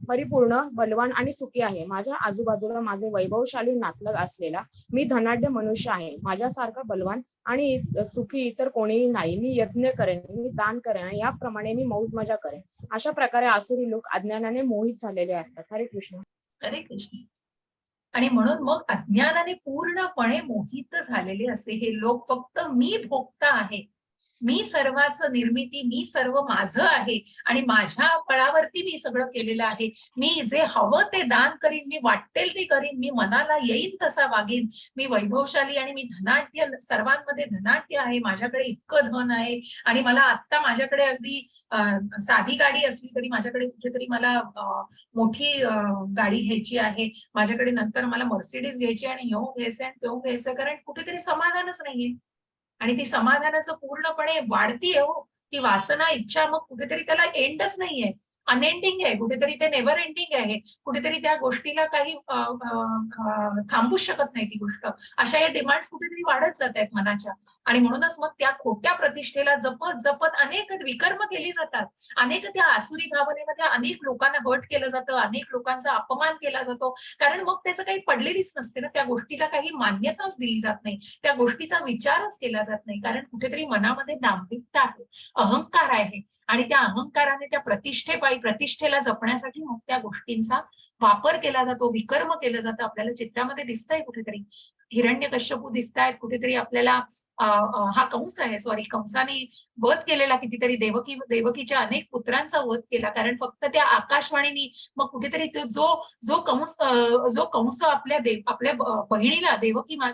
परिपूर्ण बलवान आणि सुखी आहे. माझ्या आजूबाजूला माझे वैभवशाली नातलग असलेला मी धनाढ्य मनुष्य आहे. माझ्यासारखा बलवान आणि सुखी इतर कोणीही नाही. मी यज्ञ करेन, मी दान करेन आणि याप्रमाणे मी मौज मजा करेन. अशा प्रकारे आसुरी लोक अज्ञानाने मोहित झालेले असतात. हरे कृष्ण. हरे कृष्ण. आणि म्हणून मग अज्ञानाने पूर्णपणे मोहित झालेले असे हे लोक फक्त मी भोगता आहे, मी सर्वांचं निर्मिती, मी सर्व माझं आहे आणि माझ्या बळावरती मी सगळं केलेलं आहे. मी जे हवं ते दान करीन, मी वाटेल ते करीन, मी मनाला येईन तसा वागेन, मी वैभवशाली आणि मी धनाढ्य, सर्वांमध्ये धनाढ्य आहे, माझ्याकडे इतकं धन आहे आणि मला आता माझ्याकडे अगदी साधी गाडी असली तरी माझ्याकडे कुठेतरी मला मोठी गाडी घ्यायची आहे, माझ्याकडे नंतर मला मर्सिडीज घ्यायची आणि ह्यो घ्यायचं आणि तो घ्यायचं, कारण कुठेतरी समाधानच नाहीये. आणि ती समाधानाचं पूर्णपणे वाढतीये हो, ती वासना, इच्छा मग कुठेतरी त्याला एंडच नाहीये, अनएंडिंग आहे, कुठेतरी ते नेव्हर एंडिंग आहे, कुठेतरी त्या गोष्टीला काही थांबूच शकत नाही ती गोष्ट. अशा या डिमांड्स कुठेतरी वाढत जात आहेत मनाच्या. आणि म्हणूनच मग त्या खोट्या प्रतिष्ठेला जपत जपत अनेक विकर्म केली जातात, अनेक त्या आसुरी भावनेमध्ये अनेक लोकांना हर्ट केलं जातं, अनेक लोकांचा अपमान केला जातो, कारण मग त्याचं काही पडलेलीच नसते ना, त्या गोष्टीला काही मान्यताच दिली जात नाही, त्या गोष्टीचा विचारच केला जात नाही, कारण कुठेतरी मनामध्ये दांभिकता आहे, अहंकार आहे आणि त्या अहंकाराने त्या प्रतिष्ठेला जपण्यासाठी मग त्या गोष्टींचा वापर केला जातो, विकर्म केलं जातं. आपल्याला चित्रामध्ये दिसतंय कुठेतरी हिरण्यकश्यपू दिसतायत, कुठेतरी आपल्याला हा कंस आहे, सॉरी, कंसाने वध केलेला कितीतरी, देवकीच्या अनेक पुत्रांचा वध केला, कारण फक्त त्या आकाशवाणीनी मग कुठेतरी तो जो कंस आपल्या बहिणीला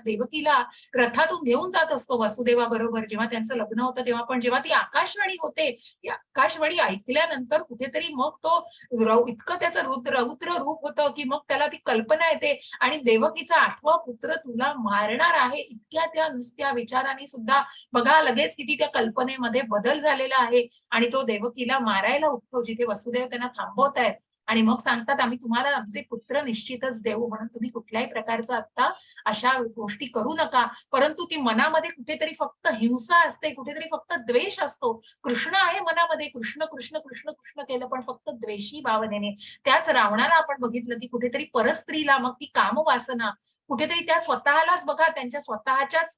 देवकीला रथातून घेऊन जात असतो वसुदेवा बरोबर, जेव्हा त्यांचं लग्न होतं तेव्हा, पण जेव्हा ती आकाशवाणी होते, ती आकाशवाणी ऐकल्यानंतर कुठेतरी मग तो इतकं त्याचं रौद्र रूप होतं की मग त्याला ती कल्पना येते आणि देवकीचा 8वा पुत्र तुला मारणार आहे, इतक्या त्या नुसत्या विचारांनी सुद्धा बघा लगेच किती त्या कल्पनेमध्ये बदल झालेला आहे आणि तो देवकीला मारायला उठतो, जिथे वसुदेव त्यांना थांबवतायत आणि मग सांगतात आम्ही तुम्हाला आमचे पुत्र निश्चितच देऊ, म्हणून तुम्ही कुठल्याही प्रकारचं आता अशा गोष्टी करू नका. परंतु ती मनामध्ये कुठेतरी फक्त हिंसा असते, कुठेतरी फक्त द्वेष असतो. कृष्ण आहे मनामध्ये, कृष्ण कृष्ण कृष्ण कृष्ण केलं, पण फक्त द्वेषी भावनेने. त्याच रावणाला आपण बघितलं की कुठेतरी परस्त्रीला, मग ती कामवासना, कुठेतरी त्या स्वतःलाच बघा त्यांच्या स्वतःच्याच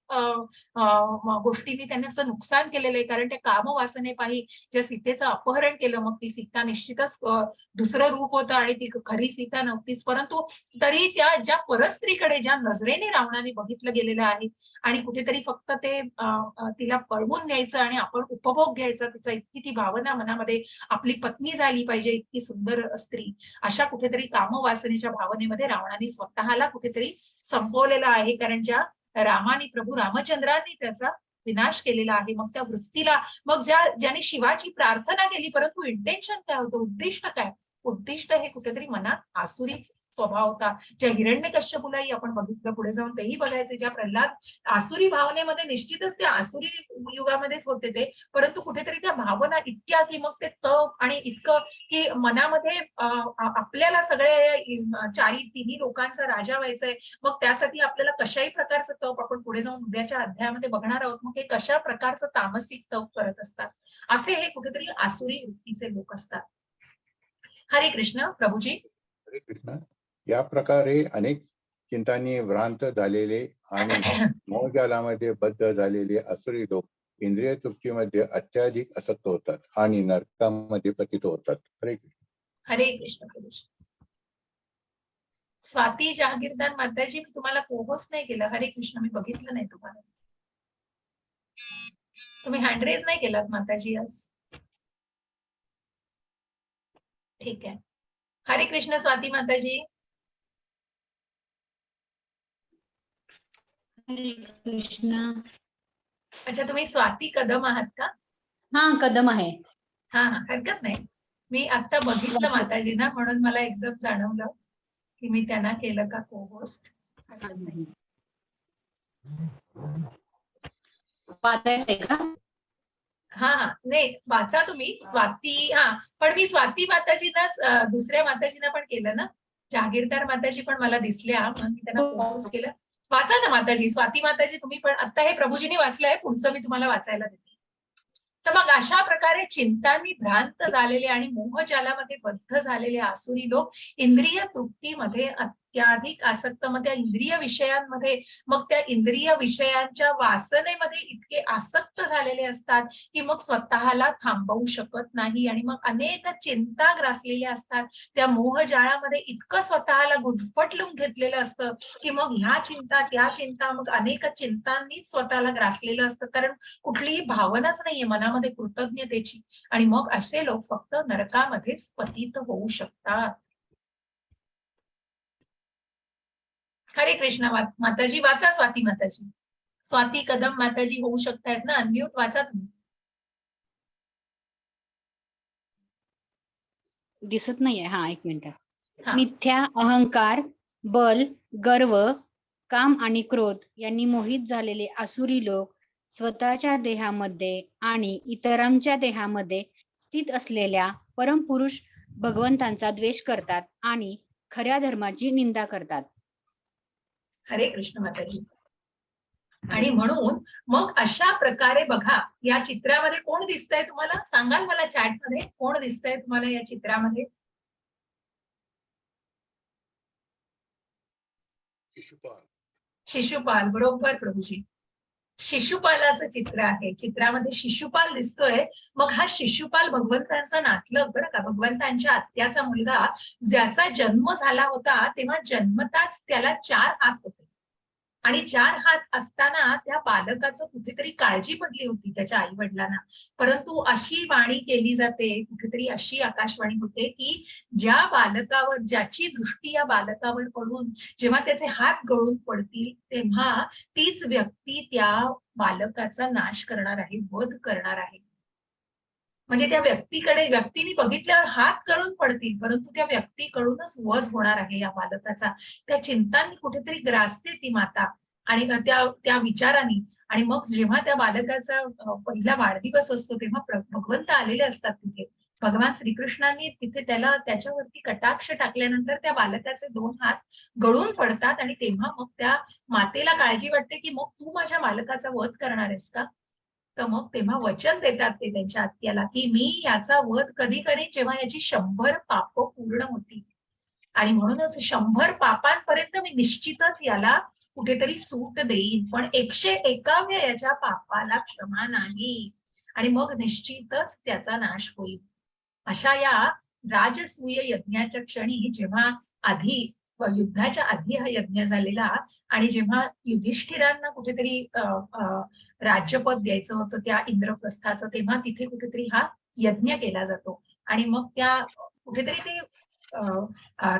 गोष्टींनी त्यांचं नुकसान केलेलं आहे, कारण त्या कामवासनेपायी ज्या सीतेचं अपहरण केलं, मग ती सीता निश्चितच दुसरं रूप होतं आणि ती खरी सीता नव्हतीच, परंतु तरी त्या ज्या परस्त्रीकडे ज्या नजरेने रावणाने बघितलं गेलेलं आहे आणि कुठेतरी फक्त ते तिला पळवून न्यायचं आणि आपण उपभोग घ्यायचा, तिचा इतकी ती भावना मनामध्ये, आपली पत्नी झाली पाहिजे इतकी सुंदर स्त्री, अशा कुठेतरी कामवासनेच्या भावनेमध्ये रावणाने स्वतःला कुठेतरी संपवलेलं आहे, कारण ज्या रामाने, प्रभू रामचंद्रांनी त्याचा विनाश केलेला आहे. मग त्या वृत्तीला, मग ज्याने शिवाची प्रार्थना केली, परंतु इंटेन्शन काय होतं, उद्दिष्ट काय, उद्दिष्ट हे कुठेतरी मनात आसुरी स्वभाव होता. ज्या हिरण्यकश्यपूलाही आपण बघितलं, पुढे जाऊन तेही बघायचे, ज्या प्रल्हाद आसुरी भावनेमध्ये, निश्चितच ते आसुरी युगामध्येच होते ते, परंतु कुठेतरी त्या भावना इतक्या की मग ते तप आणि इतकं की मनामध्ये आपल्याला सगळे तिन्ही लोकांचा राजा व्हायचंय, मग त्यासाठी आपल्याला कशाही प्रकारचं तप, आपण पुढे जाऊन उद्याच्या अध्यायामध्ये बघणार आहोत, मग हे कशा प्रकारचं तामसिक तप करत असतात, असे हे कुठेतरी आसुरी वृत्तीचे लोक असतात. हरे कृष्ण. प्रभूजी. हरे कृष्ण. या प्रकारे अनेक चिंतांनी भ्रांत झालेले आणि मोहजालामध्ये बद्ध झालेले आसुरी लोक इंद्रिय तृप्तीमध्ये अत्याधिक आसक्त होतात आणि नरकामध्ये पतित होतात. हरे कृष्ण. हरे कृष्ण प्रभूजी. स्वाती जहागीरदार माताजी, मी तुम्हाला पोहोच नाही केलं. हरे कृष्ण, मी बघितलं नाही तुम्हाला. तुम्ही हँड रेज नाही केलात माताजी आज. ठीक आहे. हरे कृष्ण स्वाती माताजी. हरे कृष्ण. अच्छा, तुम्ही स्वाती कदम आहात का? हा, कदम आहे. हा हा, हरकत नाही. मी आता बघितलं माताजींना, म्हणून मला एकदम जाणवलं की मी त्यांना केलं का को होस्ट. वाचायचंय का? हा हा, नाही वाचा तुम्ही स्वाती. हा, पण मी स्वाती माताजींना दुसऱ्या माताजींना पण केलं ना. जहागीरदार माताजी पण मला दिसल्या, म्हणून मी त्यांना को होस्ट केलं. वाचा ना माताजी. स्वाती माताजी तुम्ही पण. आता हे प्रभूजींनी वाचलंय, पुढचं मी तुम्हाला वाचायला देते. तर मग अशा प्रकारे चिंतांनी भ्रांत झालेले आणि मोहजालामध्ये बद्ध झालेले आसुरी लोक इंद्रिय तृप्तीमध्ये अत्याधिक आसक्त, मग त्या इंद्रिय विषयांमध्ये, मग त्या इंद्रिय विषयांच्या वासनेमध्ये इतके आसक्त झालेले असतात की मग स्वतःला थांबवू शकत नाही आणि मग अनेक चिंता ग्रासलेल्या असतात. त्या मोहजाळामध्ये इतकं स्वतःला गुदफटलून घेतलेलं असतं की मग ह्या चिंता त्या चिंता, मग अनेक चिंतांनीच स्वतःला ग्रासलेलं असतं, कारण कुठलीही भावनाच नाहीये मनामध्ये कृतज्ञतेची. आणि मग असे लोक फक्त नरकामध्येच पतित होऊ शकतात. हरे कृष्ण माताजी. वाचा स्वाती माताजी. स्वाती कदम माताजी होऊ शकतायत ना, अनम्यूट. वाचा तुम्ही. दिसत नाहीये. हा, एक मिनिट. हा. मिथ्या अहंकार, बल, गर्व, काम आणि क्रोध यांनी मोहित झालेले आसुरी लोक स्वतःच्या देहामध्ये आणि इतरांच्या देहामध्ये स्थित असलेल्या परमपुरुष भगवंतांचा द्वेष करतात आणि खऱ्या धर्माची निंदा करतात. हरे कृष्ण माताजी. आणि म्हणून मग अशा प्रकारे बघा, या चित्रामध्ये कोण दिसतंय तुम्हाला? सांगाल मला चॅट मध्ये कोण दिसतंय तुम्हाला या चित्रामध्ये? शिशुपाल. शिशुपाल, बरोबर प्रभूजी. शिशुपालाचं चित्र आहे. चित्रामध्ये शिशुपाल दिसतोय. मग हा शिशुपाल भगवंतांचा नातलग बरं का, भगवंतांच्या आत्याचा मुलगा, ज्याचा जन्म झाला होता तेव्हा जन्मताच त्याला 4 हात होते. आणि 4 हात असताना त्या बालकाचं कुठेतरी काळजी पडली होती त्याच्या आई वडिलांना. परंतु अशी वाणी केली जाते, कुठेतरी अशी आकाशवाणी होते की ज्या बालकावर, ज्याची दृष्टी या बालकावर पडून जेव्हा त्याचे हात गळून पडतील तेव्हा तीच व्यक्ती त्या बालकाचा नाश करणार आहे, वध करणार आहे. म्हणजे त्या व्यक्तीने बघितल्यावर हात गळून पडतील, परंतु त्या व्यक्तीकडूनच वध होणार आहे या बालकाचा. त्या चिंतांनी कुठेतरी ग्रासते ती माता आणि त्या विचारांनी. आणि मग जेव्हा त्या बालकाचा पहिला वाढदिवस असतो तेव्हा भगवंत आलेले असतात तिथे. भगवान श्रीकृष्णांनी तिथे त्याच्यावरती कटाक्ष टाकल्यानंतर त्या बालकाचे 2 हात गळून पडतात आणि तेव्हा मग त्या मातेला काळजी वाटते की मग तू माझ्या बालकाचा वध करणार आहेस का? तर मग तेव्हा वचन देतात ते त्यांच्या आत्याला की मी याचा वध कधी करीन जेव्हा याची 100 पाप पूर्ण होतील. आणि म्हणूनच 100 पापांपर्यंत मी निश्चितच याला कुठेतरी सूट देईन, पण 101व्या याच्या पापाला क्षमा नाही. आणि मग निश्चितच त्याचा नाश होईल. अशा या राजसूय यज्ञाच्या क्षणी, जेव्हा आधी युद्धाच्या आधी हा यज्ञ झालेला आणि जेव्हा युधिष्ठिरांना कुठेतरी राज्यपद द्यायचं होतं त्या इंद्रप्रस्थाचं, तेव्हा तिथे कुठेतरी हा यज्ञ केला जातो. आणि मग त्या कुठेतरी ते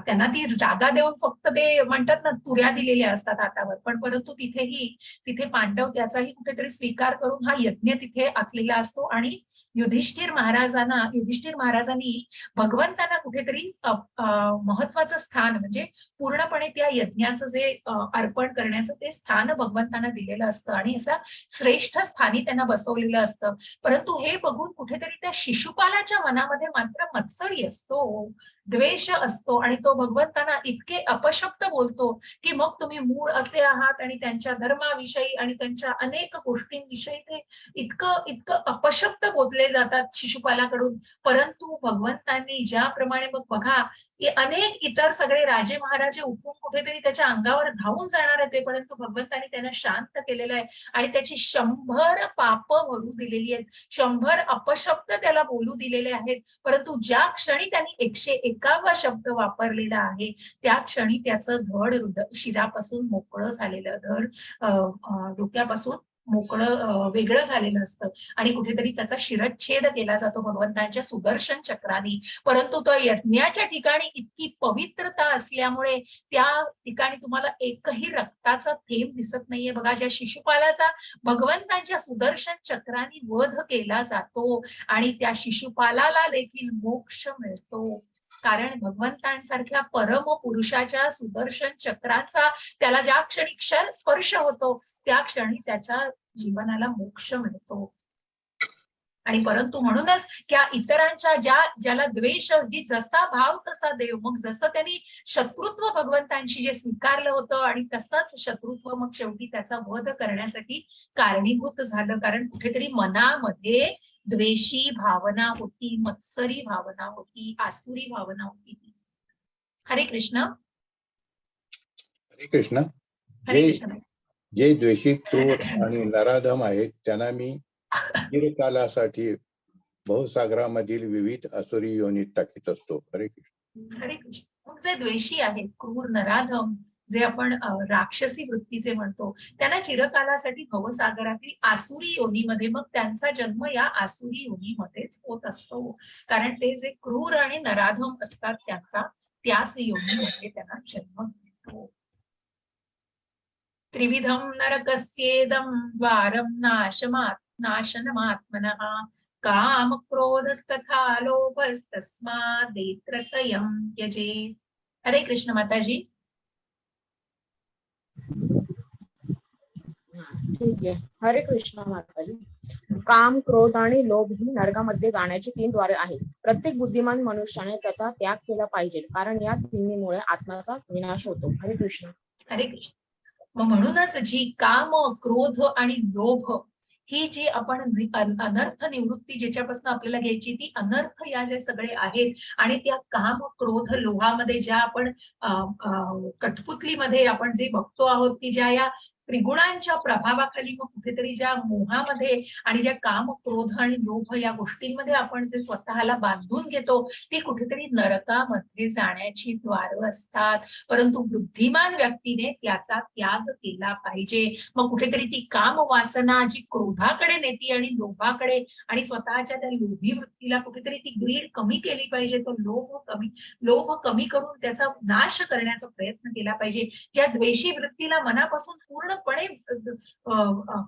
त्यांना ती जागा देऊन फक्त ते म्हणतात ना तुऱ्या दिलेल्या असतात हातावर, पण परंतु तिथे पांडव त्याचाही कुठेतरी स्वीकार करून हा यज्ञ तिथे आखलेला असतो. आणि युधिष्ठिर महाराजांनी भगवंतांना कुठेतरी महत्वाचं स्थान, म्हणजे पूर्णपणे त्या यज्ञाचं जे अर्पण करण्याचं ते स्थान भगवंतांना दिलेलं असतं आणि असं श्रेष्ठ स्थानी त्यांना बसवलेलं असतं. परंतु हे बघून कुठेतरी त्या शिशुपालाच्या मनामध्ये मात्र मत्सरी असतो. द्वेष असतो आणि तो भगवंतांना इतके अपशब्द बोलतो की मग तुम्ही मूळ असे आहात आणि त्यांच्या धर्माविषयी आणि त्यांच्या अनेक गोष्टींविषयी ते इतकं इतकं अपशब्द बोलले जातात शिशुपालाकडून. परंतु भगवंतांनी ज्याप्रमाणे मग बघा की अनेक इतर सगळे राजे महाराजे उठून कुठेतरी त्याच्या अंगावर धावून जाणार होते, परंतु भगवंतांनी त्यांना शांत केलेलं आहे आणि त्याची 100 पाप भरू दिलेली आहेत, 100 अपशब्द त्याला बोलू दिलेले आहेत. परंतु ज्या क्षणी त्यांनी 101वा शब्द वापरलेला आहे त्या क्षणी त्याचं धड शिरापासून मोकळं झालेलं, धड डोक्यापासून मोकळं वेगळं झालेलं असतं आणि कुठेतरी त्याचा शिरच्छेद केला जातो भगवंतांच्या सुदर्शन चक्राने. परंतु तो यज्ञाच्या ठिकाणी इतकी पवित्रता असल्यामुळे त्या ठिकाणी तुम्हाला एकही रक्ताचा थेंब दिसत नाहीये. बघा, ज्या शिशुपालाचा भगवंतांच्या सुदर्शन चक्राने वध केला जातो आणि त्या शिशुपालाला देखील मोक्ष मिळतो, कारण भगवंतांसारख्या परम पुरुषाच्या सुदर्शन चक्राचा त्याला ज्या क्षणी स्पर्श होतो त्या क्षणी त्याच्या जीवनाला मोक्ष मिळतो. आणि परंतु म्हणूनच त्या इतरांच्या ज्याला द्वेष, जी जसा भाव तसा देव, मग जसं त्यांनी शत्रुत्व भगवंतांशी जे स्वीकारलं होतं आणि तसंच शत्रुत्व मग शेवटी त्याचा वध करण्यासाठी कारणीभूत झालं, कारण कुठेतरी मनामध्ये द्वेषी भावना होती, मत्सरी भावना होती, आसुरी भावना होती. हरे कृष्ण. हरे कृष्ण. हरे जे कृष्ण. जे द्वेषी, क्रूर आणि नराधम आहेत त्यांना मी चिरकालासाठी बहुसागरामधील विविध असुरी योनीत टाकीत असतो. हरे कृष्ण. हरे कृष्ण. मग जे द्वेषी आहेत, क्रूर, नराधम, जे आपण राक्षसी वृत्तीचे म्हणतो, त्यांना चिरकालासाठी भवसागरातील आसुरी योनीमध्ये, मग त्यांचा जन्म या आसुरी योनीमध्येच होत असतो, कारण ते जे क्रूर आणि नराधम असतात त्याच योनीमध्ये त्यांना जन्म मिळतो. त्रिविधम नरकस्येदं द्वारं नाशनमात्मनः काम क्रोधस्तथा लोभस्तस्मादेत्रतयं त्यजेत्. हरे कृष्ण माताजी. ठीक आहे. हरे कृष्ण माताजी. काम, क्रोध आणि लोभ ही नरकामध्ये जाण्याची 3 द्वारे आहेत. प्रत्येक बुद्धिमान मनुष्याने त्याचा त्याग केला पाहिजे, कारण या तिन्हीमुळे आत्म्याचा विनाश होतो. हरे कृष्ण. हरे कृष्ण. मग म्हणूनच जी काम, क्रोध आणि लोभ ही जी आपण अनर्थ निवृत्ती ज्याच्यापासून आपल्याला घ्यायची, ती अनर्थ या जे सगळे आहेत आणि त्या काम, क्रोध, लोभामध्ये ज्या आपण कठपुतलीमध्ये आपण जे बघतो आहोत की ज्या या त्रिगुणांच्या प्रभावाखाली मग कुठेतरी ज्या मोहामध्ये आणि ज्या काम, क्रोध आणि लोभ या गोष्टींमध्ये आपण जे स्वतःला बांधून घेतो, ती कुठेतरी नरकामध्ये जाण्याची द्वार असतात. परंतु बुद्धिमान व्यक्तीने त्याचा त्याग केला पाहिजे. मग कुठेतरी ती काम वासना जी क्रोधाकडे नेती आणि लोभाकडे, आणि स्वतःच्या त्या लोभी वृत्तीला कुठेतरी ती ग्रीड कमी केली पाहिजे, तो लोभ कमी करून त्याचा नाश करण्याचा प्रयत्न केला पाहिजे. ज्या द्वेषी वृत्तीला मनापासून पूर्णपणे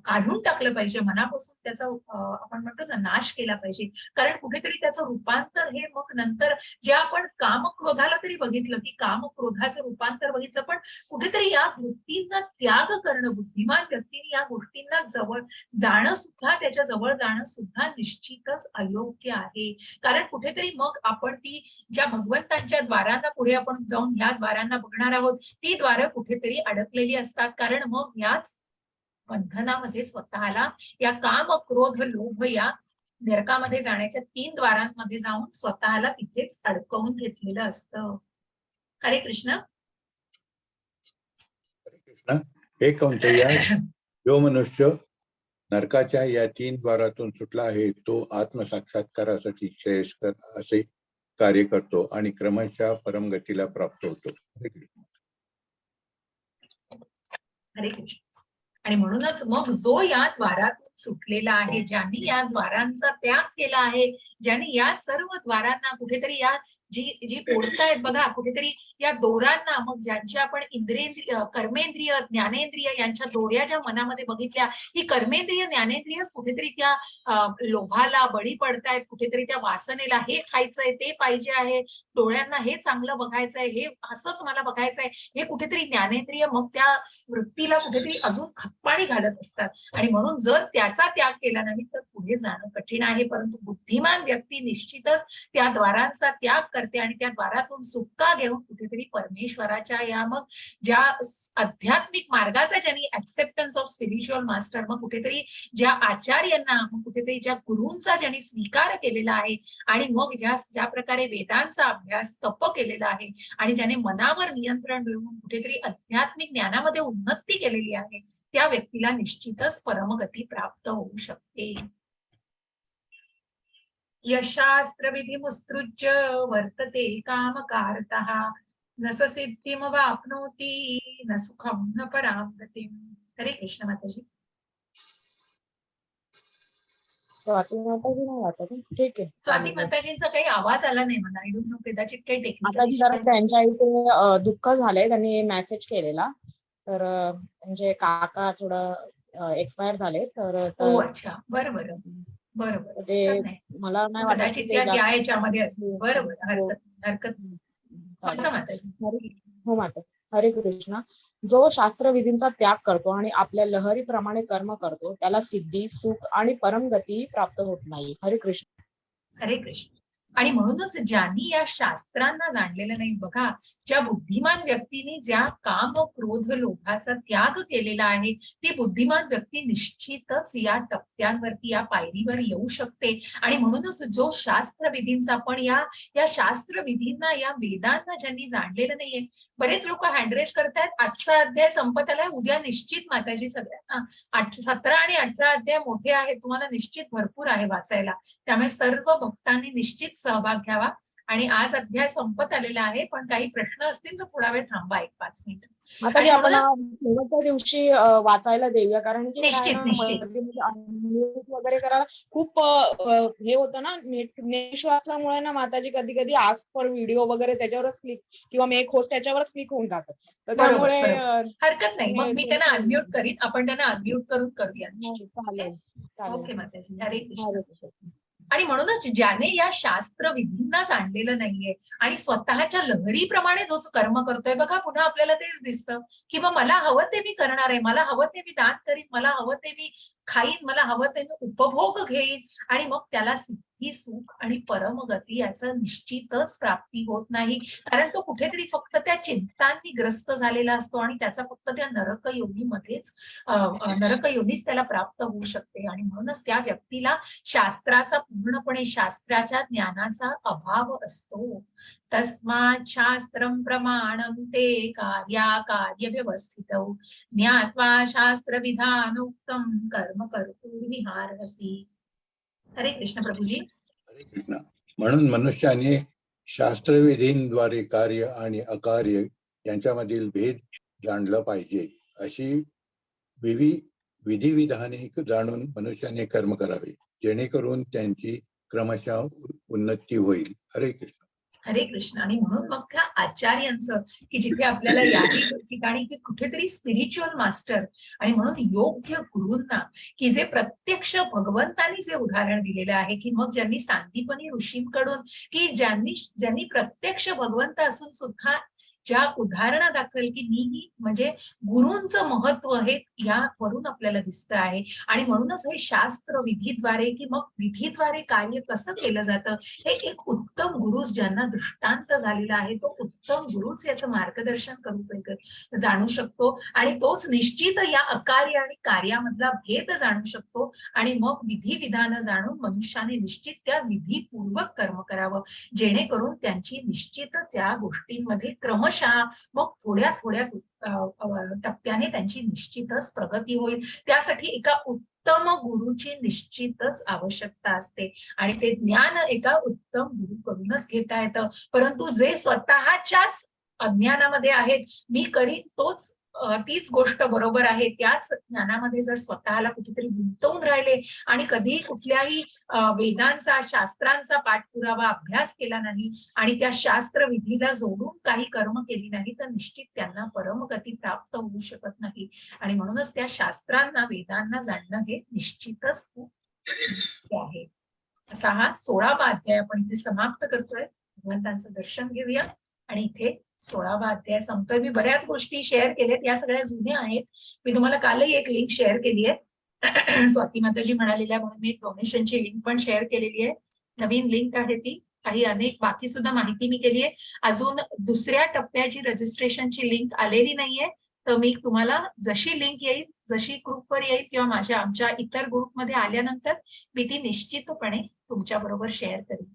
काढून टाकलं पाहिजे, मनापासून त्याचा आपण म्हणतो ना नाश केला पाहिजे, कारण कुठेतरी त्याचं रूपांतर हे मग नंतर जे आपण काम, क्रोधाला तरी बघितलं की काम, क्रोधाचं रूपांतर बघितलं, पण कुठेतरी या वृत्तींना त्याग करणं, बुद्धिमान व्यक्तीने या गोष्टींना जवळ जाणं सुद्धा, त्याच्या जवळ जाणं सुद्धा निश्चितच अयोग्य आहे. कारण कुठेतरी मग आपण ती ज्या भगवंतांच्या द्वारांना पुढे आपण जाऊन ह्या द्वारांना बघणार आहोत, ती द्वारं कुठेतरी अडकलेली असतात, कारण मग याच बंधनामध्ये स्वतःला या काम, क्रोध, लोभ या नरकामध्ये जाण्याच्या 3 द्वारांमध्ये जाऊन स्वतःला तिथेच अडकवून घेतलेलं असतं. हरे कृष्ण. हरे कृष्ण. हे कौंतेया, जो मनुष्य नरकाच्या या 3 द्वारातून सुटला आहे तो आत्मसाक्षात्कारासाठी श्रेयस्कर असे कार्य करतो आणि क्रमशः परमगतीला प्राप्त होतो. हरे कृष्ण. हरे कृष्ण. आणि म्हणूनच मग जो या द्वारातून सुटलेला आहे, ज्यांनी या द्वारांचा त्याग केला आहे, ज्यांनी या सर्व द्वारांना कुठेतरी या जी ओढतायत बघा, कुठेतरी या दोरांना, मग ज्यांची आपण इंद्रियेंद्रिय, कर्मेंद्रिय, ज्ञानेंद्रिय यांच्या दोऱ्या ज्या मनामध्ये बघितल्या, ही कर्मेंद्रिय, ज्ञानेंद्रियच कुठेतरी त्या लोभाला बळी पडतायत, कुठेतरी त्या वासनेला हे खायचंय, ते पाहिजे आहे, डोळ्यांना हे चांगलं बघायचंय, हे असंच मला बघायचंय, हे कुठेतरी ज्ञानेंद्रिय मग त्या वृत्तीला कुठेतरी अजून खतपाणी घालत असतात. आणि म्हणून जर त्याचा त्याग केला नाही तर पुढे जाणं कठीण आहे. परंतु बुद्धिमान व्यक्ती निश्चितच त्या द्वारांचा त्याग करते आणि त्या द्वारातून सुटका घेऊन कुठेतरी परमेश्वराच्या या मग ज्या आध्यात्मिक मार्गाचा ज्यांनी ऍक्सेप्टन्स ऑफ स्पिरिच्युअल मास्टर, मग कुठेतरी ज्या आचार्यांना, मग कुठेतरी ज्या गुरूंचा ज्यांनी स्वीकार केलेला आहे आणि मग ज्या प्रकारे वेदांचा अभ्यास तप केलेला आहे आणि ज्याने मनावर नियंत्रण मिळवून कुठेतरी आध्यात्मिक ज्ञानामध्ये उन्नती केलेली आहे, त्या व्यक्तीला निश्चितच परमगती प्राप्त होऊ शकते. यशास्त्रविधिमुत्सृज्य वर्तते कामकारतः न स सिद्धिम वाप्नोति न सुखम न परां गतिम. हरे कृष्ण माताजी. स्वाती माताजी नाही वाटत. ठीक आहे. स्वाती माताजींचा काही आवाज आला नाही मला. आय डोंट नो, कदाचित काही माताजी जरा टेक्निकल. त्यांच्या इथे दुःख झालंय, त्यांनी मेसेज केलेला. तर म्हणजे काका थोडं एक्सपायर झाले. तर अच्छा, बरं बरं बरं बरं. ते नाही, मला नाही वाटत कदाचित की त्या ते जास्त- याच्यामध्ये असतील. बरं बरं, हरकत नाही. चालेल. वाचा माताजी. हो माता. हरे कृष्ण. जो शास्त्रविधींचा त्याग करतो आणि आपल्या लहरीप्रमाणे कर्म करतो त्याला सिद्धी, सुख आणि परमगती प्राप्त होत नाही. हरे कृष्ण. हरे कृष्ण. आणि म्हणूनच ज्यांनी या शास्त्रांना जाणलेलं नाही, बघा, ज्या बुद्धिमान व्यक्तीने ज्या काम क्रोध लोभाचा त्याग केलेला आहे, ती बुद्धिमान व्यक्ती निश्चितच या टप्प्यांवरती, या पायरीवर येऊ शकते. आणि म्हणूनच जो शास्त्रविधींचा पण या शास्त्रविधींना, या वेदांना ज्यांनी जाणलेलं नाहीये, बरेच लोक हँडरेस करतायत, आजचा अध्याय संपत आलाय, उद्या निश्चित माताजी सगळ्यांना 17 आणि 18 अध्याय मोठे आहेत, तुम्हाला निश्चित भरपूर आहे वाचायला. त्यामुळे सर्व भक्तांनी निश्चित सहभाग घ्यावा. आणि आज अध्याय संपत आलेला आहे, पण काही प्रश्न असतील तर थोडा वेळ थांबा, 1-5 मिनिट. माताजी आपण शेवटच्या दिवशी वाचायला देऊया, कारण की निश्चित. म्यूट वगैरे करायला खूप हे होतं ना, नेट इश्यू असल्यामुळे ना माताजी कधी कधी आज पर व्हिडिओ वगैरे त्याच्यावरच क्लिक, किंवा मी एक होस्ट त्याच्यावरच क्लिक होऊन जातं. तर त्यामुळे हरकत नाही, मग मी त्यांना अनम्यूट करीन, आपण त्यांना अनम्यूट करून करूया. चालेल चालेल. ओके माताजी. हरे कृष्ण. हरे कृष्ण. आणि म्हणूनच ज्याने या शास्त्रविधींना जाणलेलं नाहीये आणि स्वतःच्या लहरीप्रमाणे जो कर्म करतोय, बघा, पुन्हा आपल्याला तेच दिसतं की मग मला हवं ते मी करणार आहे, मला हवं ते मी दान करीन, मला हवं ते मी खाईन, मला हवं ते मी उपभोग घेईन, आणि मग त्याला सिद्धी, सुख आणि परमगती याचं निश्चितच प्राप्ती होत नाही. कारण तो कुठेतरी फक्त त्या चिंतांनी ग्रस्त झालेला असतो आणि त्याचा फक्त त्या नरकयोनीच त्याला प्राप्त होऊ शकते. आणि म्हणूनच त्या व्यक्तीला शास्त्राचा पूर्णपणे, शास्त्राच्या ज्ञानाचा अभाव असतो. तस्मात् शास्त्रं प्रमाणं ते कार्य व्यवस्थितौ ज्ञात्वा शास्त्रविधानोक्तं कर्म कर्तुर्विहारसि. हरे कृष्ण प्रभुजी. हरे कृष्ण. म्हणून मनुष्याने शास्त्रविधींद्वारे कार्य आणि अकार्य यांच्यामधील भेद जाणलं पाहिजे. अशी विधिविधाने जाणून मनुष्याने कर्म करावे, जेणेकरून त्यांची क्रमशः उन्नती होईल. हरे कृष्ण. हरे कृष्ण. आणि म्हणून मग त्या आचार्यांचं, की जिथे आपल्याला याही ठिकाणी की कुठेतरी स्पिरिच्युअल मास्टर आणि म्हणून योग्य गुरूंना, की जे प्रत्यक्ष भगवंतांनी जे उदाहरण दिलेलं आहे, की मग ज्यांनी सांदीपनी ऋषींकडून, की ज्यांनी प्रत्यक्ष भगवंत असून सुद्धा ज्या उदाहरणा दाखल, की मीही म्हणजे गुरूंचं महत्व हे यावरून आपल्याला दिसतं आहे. आणि म्हणूनच हे शास्त्र विधीद्वारे, की मग विधीद्वारे कार्य कसं केलं जातं, हे एक उत्तम गुरु ज्यांना दृष्टांत झालेला आहे, तो उत्तम गुरुच याचं मार्गदर्शन करू जाणू शकतो. आणि तोच निश्चित या अकार्य आणि कार्यामधला भेद जाणू शकतो. आणि मग विधी विधान जाणून मनुष्याने निश्चित त्या विधीपूर्वक कर्म करावं, जेणेकरून त्यांची निश्चितच त्या गोष्टींमध्ये क्रमशः मग थोड्या थोड्या टप्प्याने त्यांची निश्चितच प्रगती होईल. त्यासाठी एका उत्तम गुरुची निश्चितच आवश्यकता असते आणि ते ज्ञान एका उत्तम गुरुकडूनच घेता येतं. परंतु जे स्वतःच्याच अज्ञानामध्ये आहेत, मी करीन तीच गोष्ट बरोबर आहे, त्याच ज्ञानामध्ये जर स्वतःला कुठेतरी गुंतवून राहिले आणि कधी कुठल्याही वेदांचा, शास्त्रांचा पाठपुरावा अभ्यास केला नाही आणि त्या शास्त्र विधीला जोडून काही कर्म केली नाही, तर निश्चित त्यांना परमगती प्राप्त होऊ शकत नाही. आणि म्हणूनच त्या शास्त्रांना, वेदांना जाणणं हे निश्चितच खूप आहे. असा हा 16वा अध्याय आपण इथे समाप्त करतोय. भगवंतांचं दर्शन घेऊया आणि इथे 16वा अध्याय संपतोय. मी बऱ्याच गोष्टी शेअर केल्यात, या सगळ्या जुन्या आहेत. मी तुम्हाला कालही एक लिंक शेअर केली आहे, स्वाती माताजी म्हणालेल्या, म्हणून मी एक डोनेशनची लिंक पण शेअर केलेली आहे. नवीन लिंक आहे ती, काही अनेक बाकी सुद्धा माहिती मी केली आहे. अजून दुसऱ्या टप्प्याची रजिस्ट्रेशनची लिंक आलेली नाहीये. तर मी तुम्हाला जशी लिंक येईल, जशी ग्रुपवर येईल किंवा आमच्या इतर ग्रुपमध्ये आल्यानंतर मी ती निश्चितपणे तुमच्या बरोबर शेअर करेन.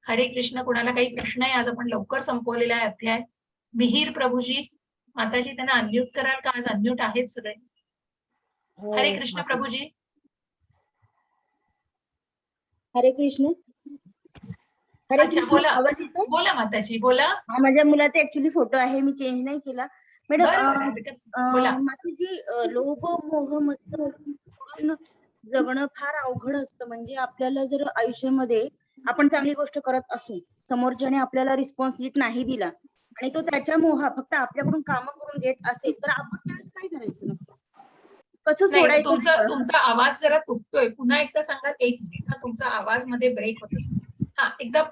हरे कृष्ण. कोणाला काही प्रश्न आहे? आज आपण लवकर संपवलेला आहे अध्याय. मिहीर प्रभूजी, माताजी त्यांना अनम्यूट कराल का? आज अनम्यूट आहेत सगळे. हरे कृष्ण प्रभूजी. हरे कृष्ण. हरे अच्छा, कृष्ण. बोला. आवाज येतो? बोला माताजी, बोला. हा, माझ्या मुलाचा ऍक्च्युली फोटो आहे, मी चेंज नाही केला. बरं, बरं, मॅडम, हरकत नाही. बोला. माताजी, लोभ मोह मत्सर सोडून जगणं फार अवघड असतं. म्हणजे आपल्याला जर आयुष्यामध्ये आपण चांगली गोष्ट करत असू, समोरच्याने आपल्याला रिस्पॉन्स नीट नाही दिला आणि तो त्याच्या मोहा फक्त आपल्याकडून कामं करून घेत असेल, तर आपण त्यावेळेस काय करायचं? कसं नाही, सोडायचं? तुमचा आवाज जरा तुटतोय. पुन्हा एकदा सांगाल? एक मिनिट. तुमचा आवाज मध्ये ब्रेक होतोय. हा,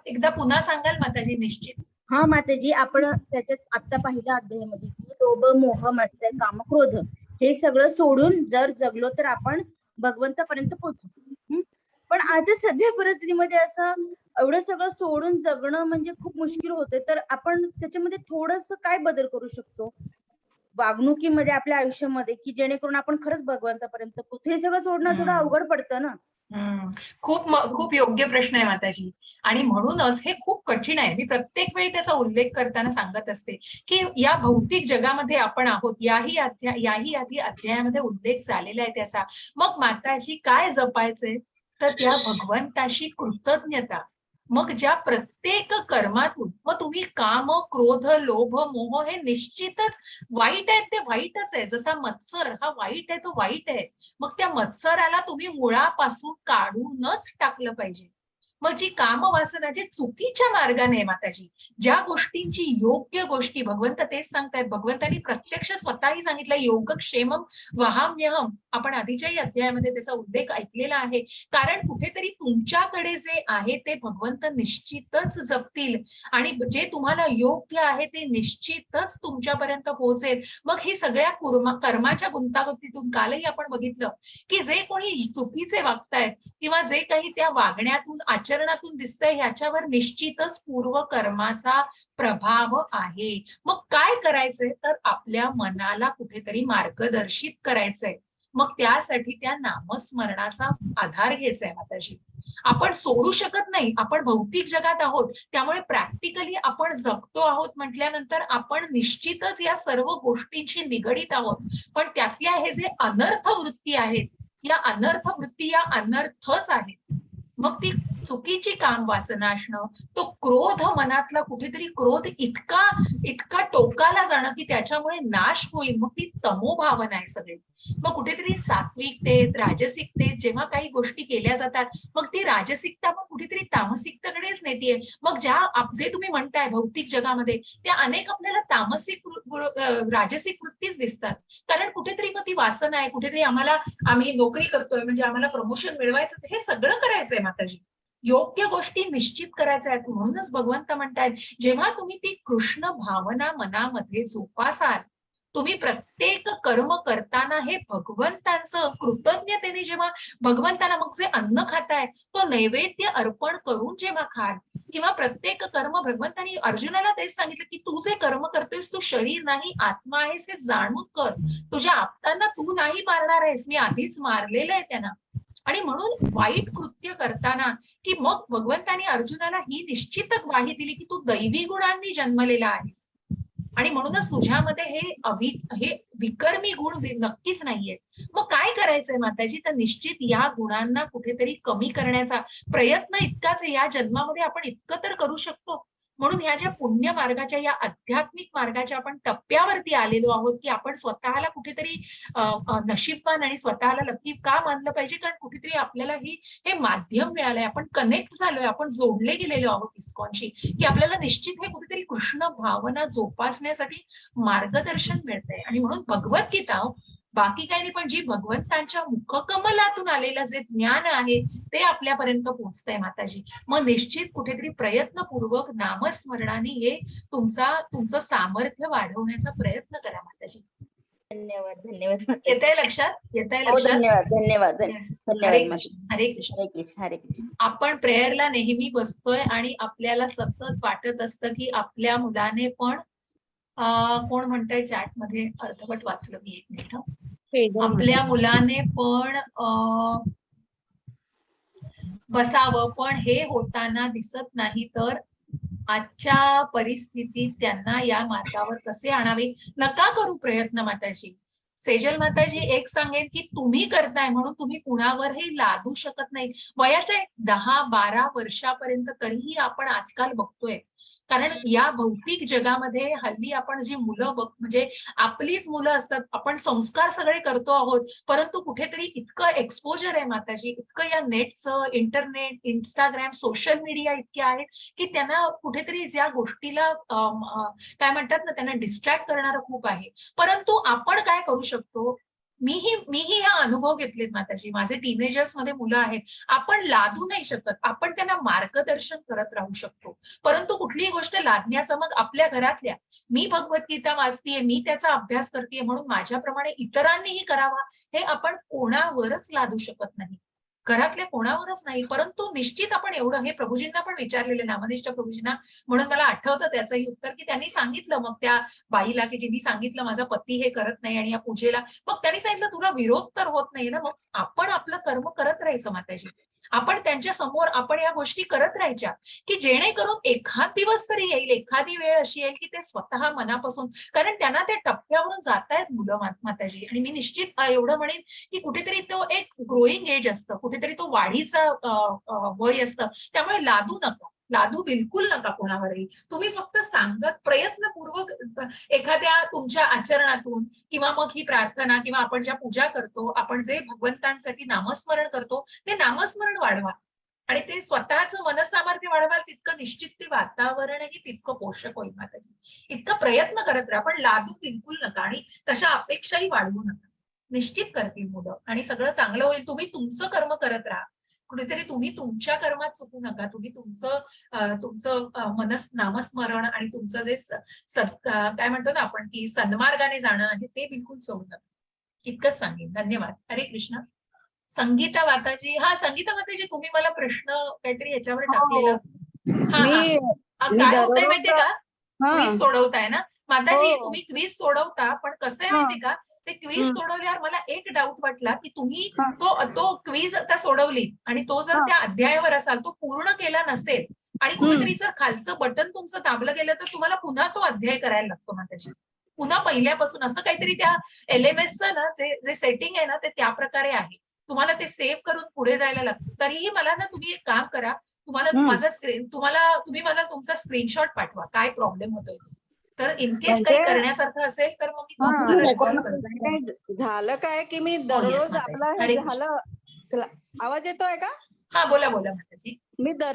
एकदा पुन्हा सांगाल माताजी? निश्चित. हा माताजी, आपण त्याच्यात आता पहिल्या अध्यायामध्ये की लोभ मोह मत्सर काम क्रोध हे सगळं सोडून जर जगलो तर आपण भगवंतापर्यंत पोहोचू. पण आज सध्या परिस्थितीमध्ये असं एवढं सगळं सोडून जगणं म्हणजे खूप मुश्किल होतंय. तर आपण त्याच्यामध्ये थोडस काय बदल करू शकतो वागणुकीमध्ये आपल्या आयुष्यामध्ये, की जेणेकरून आपण खरंच भगवंतापर्यंत पोहोचू? हे सगळं सोडणं थोडं अवघड पडतं ना. खूप योग्य प्रश्न आहे माताजी. आणि म्हणूनच हे खूप कठीण आहे. मी प्रत्येक वेळी त्याचा उल्लेख करताना सांगत असते की या भौतिक जगामध्ये आपण आहोत. याही आधी अध्यायामध्ये उल्लेख झालेला आहे त्याचा. मग माताजी काय जपायचे? तर त्या भगवंताशी कृतज्ञता. मग ज्या प्रत्येक कर्मातून मग तुम्ही काम, क्रोध, लोभ, मोह हे निश्चितच वाईट आहेत. ते वाईटच आहे. जसा मत्सर हा वाईट आहे, तो वाईट आहे. मग त्या मत्सराला तुम्ही मुळापासून काढूनच टाकलं पाहिजे. मग जी कामवासना जी चुकीच्या मार्गाने माताजी, ज्या गोष्टींची योग्य गोष्टी भगवंत तेच सांगतायत. भगवंतांनी प्रत्यक्ष स्वतःही सांगितलं योगक्षेमम वहाम्यहम. आपण आधीच्याही अध्यायामध्ये त्याचा उल्लेख ऐकलेला आहे. कारण कुठेतरी तुमच्याकडे जे आहे ते भगवंत निश्चितच जपतील आणि जे तुम्हाला योग्य आहे ते निश्चितच तुमच्यापर्यंत पोहोचेल. मग ही सगळ्या कर्माच्या गुंतागुंतीतून कालही आपण बघितलं की जे कोणी चुकीचे वागतायत किंवा जे काही त्या वागण्यातून आचरणातून दिसतंय ह्याच्यावर निश्चितच पूर्व कर्माचा प्रभाव आहे. मग काय करायचंय? तर आपल्या मनाला कुठेतरी मार्गदर्शित करायचंय. मग त्यासाठी त्या नामस्मरणाचा आधार घ्यायचाय माताजी. आपण सोडू शकत नाही. आपण भौतिक जगात आहोत, त्यामुळे प्रॅक्टिकली आपण जगतो आहोत म्हटल्यानंतर आपण निश्चितच या सर्व गोष्टींशी निगडीत आहोत. पण त्यातल्या हे जे अनर्थ वृत्ती आहेत, या अनर्थ वृत्ती या अनर्थच आहेत. मग ती चुकीची काम वासना असणं, तो क्रोध मनातला कुठेतरी क्रोध इतका टोकाला जाणं की त्याच्यामुळे नाश होईल. मग ती तमोभावना आहे सगळी. मग कुठेतरी सात्विकतेत, राजसिकतेत जेव्हा काही गोष्टी केल्या जातात, मग ती राजसिकता मग कुठेतरी तामसिकतेकडेच नेतीये. मग जे तुम्ही म्हणताय भौतिक जगामध्ये त्या अनेक आपल्याला तामसिक राजसिक वृत्तीच दिसतात. कारण कुठेतरी मग ती वासना आहे. कुठेतरी आम्ही नोकरी करतोय म्हणजे आम्हाला प्रमोशन मिळवायचं, हे सगळं करायचंय माताजी. योग्य गोष्टी निश्चित करायच्या आहेत. म्हणूनच भगवंत म्हणतायत जेव्हा तुम्ही ती कृष्ण भावना मनामध्ये जोपासाल, तुम्ही प्रत्येक कर्म करताना हे भगवंतांचं कृतज्ञतेने जेव्हा भगवंताला मग जे अन्न खाताय तो नैवेद्य अर्पण करून जेव्हा खाल किंवा प्रत्येक कर्म भगवंतांनी अर्जुनाला तेच सांगितलं की तू जे कर्म करतोयस तू शरीर नाही आत्मा आहेस हे जाणून कर. तुझ्या आपतांना तू नाही मारणार आहेस, मी आधीच मारलेलं आहे त्यांना. आणि म्हणून वाईट कृत्य करताना की मग भगवंतांनी अर्जुनाला ही निश्चित ग्वाही दिली की तू दैवी गुणांनी जन्मलेला आहेस आणि म्हणूनच तुझ्यामध्ये हे विकर्मी गुण नक्कीच नाहीये. मग काय करायचंय माताजी? तर निश्चित या गुणांना कुठेतरी कमी करण्याचा प्रयत्न इतकाच आहे. या जन्मामध्ये आपण इतकं तर करू शकतो. म्हणून ह्या ज्या पुण्य मार्गाच्या या आध्यात्मिक मार्गाच्या आपण टप्प्यावरती आलेलो आहोत की आपण स्वतःला कुठेतरी नशीबवान आणि स्वतःला लकी का मानलं पाहिजे? कारण कुठेतरी आपल्याला हे माध्यम मिळालंय. आपण कनेक्ट झालोय, आपण जोडले गेलेलो आहोत इस्कॉनशी की आपल्याला निश्चित हे कुठेतरी कृष्ण भावना जोपासण्यासाठी मार्गदर्शन मिळतंय. आणि म्हणून भगवद्गीता बाकी काही नाही पण जी भगवंतांच्या मुखकमलातून आलेलं जे ज्ञान आहे ते आपल्यापर्यंत पोहोचतंय माताजी. मग निश्चित कुठेतरी प्रयत्नपूर्वक नामस्मरणाने हे तुमचं सामर्थ्य वाढवण्याचा प्रयत्न करा माताजी. धन्यवाद धन्यवाद येतंय लक्षात हो धन्यवाद धन्यवाद Yes. धन्यवाद हरे माताजी. कृष्ण हरे कृष्ण. हरे कृष्ण हरे कृष्ण. आपण प्रेयरला नेहमी बसतोय आणि आपल्याला सतत वाटत असतं की आपल्या मुलाने पण कोण म्हणतंय चॅट मध्ये अर्धवट वाचलं मी, एक मिनिट हं. आपल्या मुलाने पण बसावं, पण हे होताना दिसत नाही. तर आजच्या परिस्थितीत त्यांना या मार्गावर कसे आणावे? नका करू प्रयत्न माताजी. सेजल माताजी, एक सांगेन की तुम्ही करताय म्हणून तुम्ही कुणावरही लादू शकत नाही. वयाच्या 10-12 वर्षापर्यंत तरीही आपण आजकाल बघतोय, कारण या भौतिक जगामध्ये हल्ली आपण जी मुलं म्हणजे आपलीच मुलं असतात, आपण संस्कार सगळे करतो आहोत, परंतु कुठेतरी इतकं एक्सपोजर आहे माताजी, इतकं या नेटचं, इंटरनेट, इंस्टाग्राम, सोशल मीडिया इतके आहेत की त्यांना कुठेतरी ज्या गोष्टीला काय म्हणतात ना, त्यांना डिस्ट्रॅक्ट करणारं खूप आहे. परंतु आपण काय करू शकतो? मीही हा अनुभव घेतलेत माताजी. माझे टीनेजर्स मध्ये मुलं आहेत. आपण लादू नाही शकत, आपण त्यांना मार्गदर्शन करत राहू शकतो. परंतु कुठलीही गोष्ट लादण्याचं मग आपल्या घरातल्या, मी भगवद्गीता वाचतीये, मी त्याचा अभ्यास करतेय म्हणून माझ्याप्रमाणे इतरांनीही करावा, हे आपण कोणावरच लादू शकत नाही. घरातल्या कोणावरच नाही. परंतु निश्चित आपण एवढं, हे प्रभूजींना पण विचारलेले, नामनिष्ठ प्रभूजींना, म्हणून मला आठवतं त्याचंही उत्तर, की त्यांनी सांगितलं मग त्या बाईला, की जिनी सांगितलं माझा पती हे करत नाही आणि या पूजेला, मग त्यांनी सांगितलं तुला विरोध तर होत नाही ना, मग आपण आपलं कर्म करत राहायचं माताजी. आपण त्यांच्या समोर आपण या गोष्टी करत राहायच्या, की जेणेकरून एखाद दिवस तरी येईल, एखादी वेळ अशी येईल की ते स्वतः मनापासून, कारण त्यांना त्या टप्प्यावरून जातायत मुलं माताजी. आणि मी निश्चित एवढं म्हणेन की कुठेतरी तो एक ग्रोईंग एज असतं, कुठेतरी तो वाढीचा वय असतं. त्यामुळे लादू नका, लादू बिलकुल नका कोणावरही. तुम्ही फक्त सांगत प्रयत्नपूर्वक एखाद्या तुमच्या आचरणातून, किंवा मग ही प्रार्थना, किंवा आपण ज्या पूजा करतो, आपण जे भगवंतांसाठी नामस्मरण करतो, ते नामस्मरण वाढवा. आणि ते स्वतःचं मनसामर्थ्य वाढवाल तितकं निश्चित ते वातावरणही तितकं पोषक होईल माताजी. इतका प्रयत्न करत राहा, पण लादू बिलकुल नका आणि तशा अपेक्षाही वाढवू नका. निश्चित करतील मुलं आणि सगळं चांगलं होईल. तुम्ही तुमचं कर्म करत राहा. कुठेतरी तुम्ही तुमच्या कर्मात चुकू नका. तुम्ही तुमचं नामस्मरण आणि तुमचं जे काय म्हणतो ना आपण, की सन्मार्गाने जाणं आहे, ते बिलकुल सोडू नका. इतकंच सांगेन. धन्यवाद. हरे कृष्ण. संगीता माताजी, संगीता माताजी, तुम्ही मला प्रश्न काहीतरी याच्यावर टाकलेला. काय होतंय माहितीये का, क्विज सोडवताय ना माताजी, तुम्ही क्विज सोडवता, पण कसं आहे माहितीये का, ते क्विज सोडवल्यावर मला एक डाऊट वाटला की तुम्ही तो क्विज आता सोडवली आणि तो जर त्या अध्यायावर असाल, तो पूर्ण केला नसेल आणि कुठेतरी जर खालचं बटन तुमचं दाबलं गेलं, तर तुम्हाला पुन्हा तो अध्याय करायला लागतो माताजी, पुन्हा पहिल्यापासून. असं काहीतरी त्या LMSचं ना जे सेटिंग आहे ना, ते त्या प्रकारे आहे. तुम्हाला ते सेव्ह करून पुढे जायला लागतं. तरीही मला ना, तुम्ही एक काम करा, तुम्ही मला तुमचा स्क्रीनशॉट पाठवा, काय प्रॉब्लेम होतोय. तर इन केस काही करण्यासारखं असेल तर मग मी तुम्हाला रिसॉल्व्ह करते. झालं काय की मी Yes, दररोज माताजी. आपला हरे हे झालं. आवाज येतोय का? बोला माताजी. मी दररोज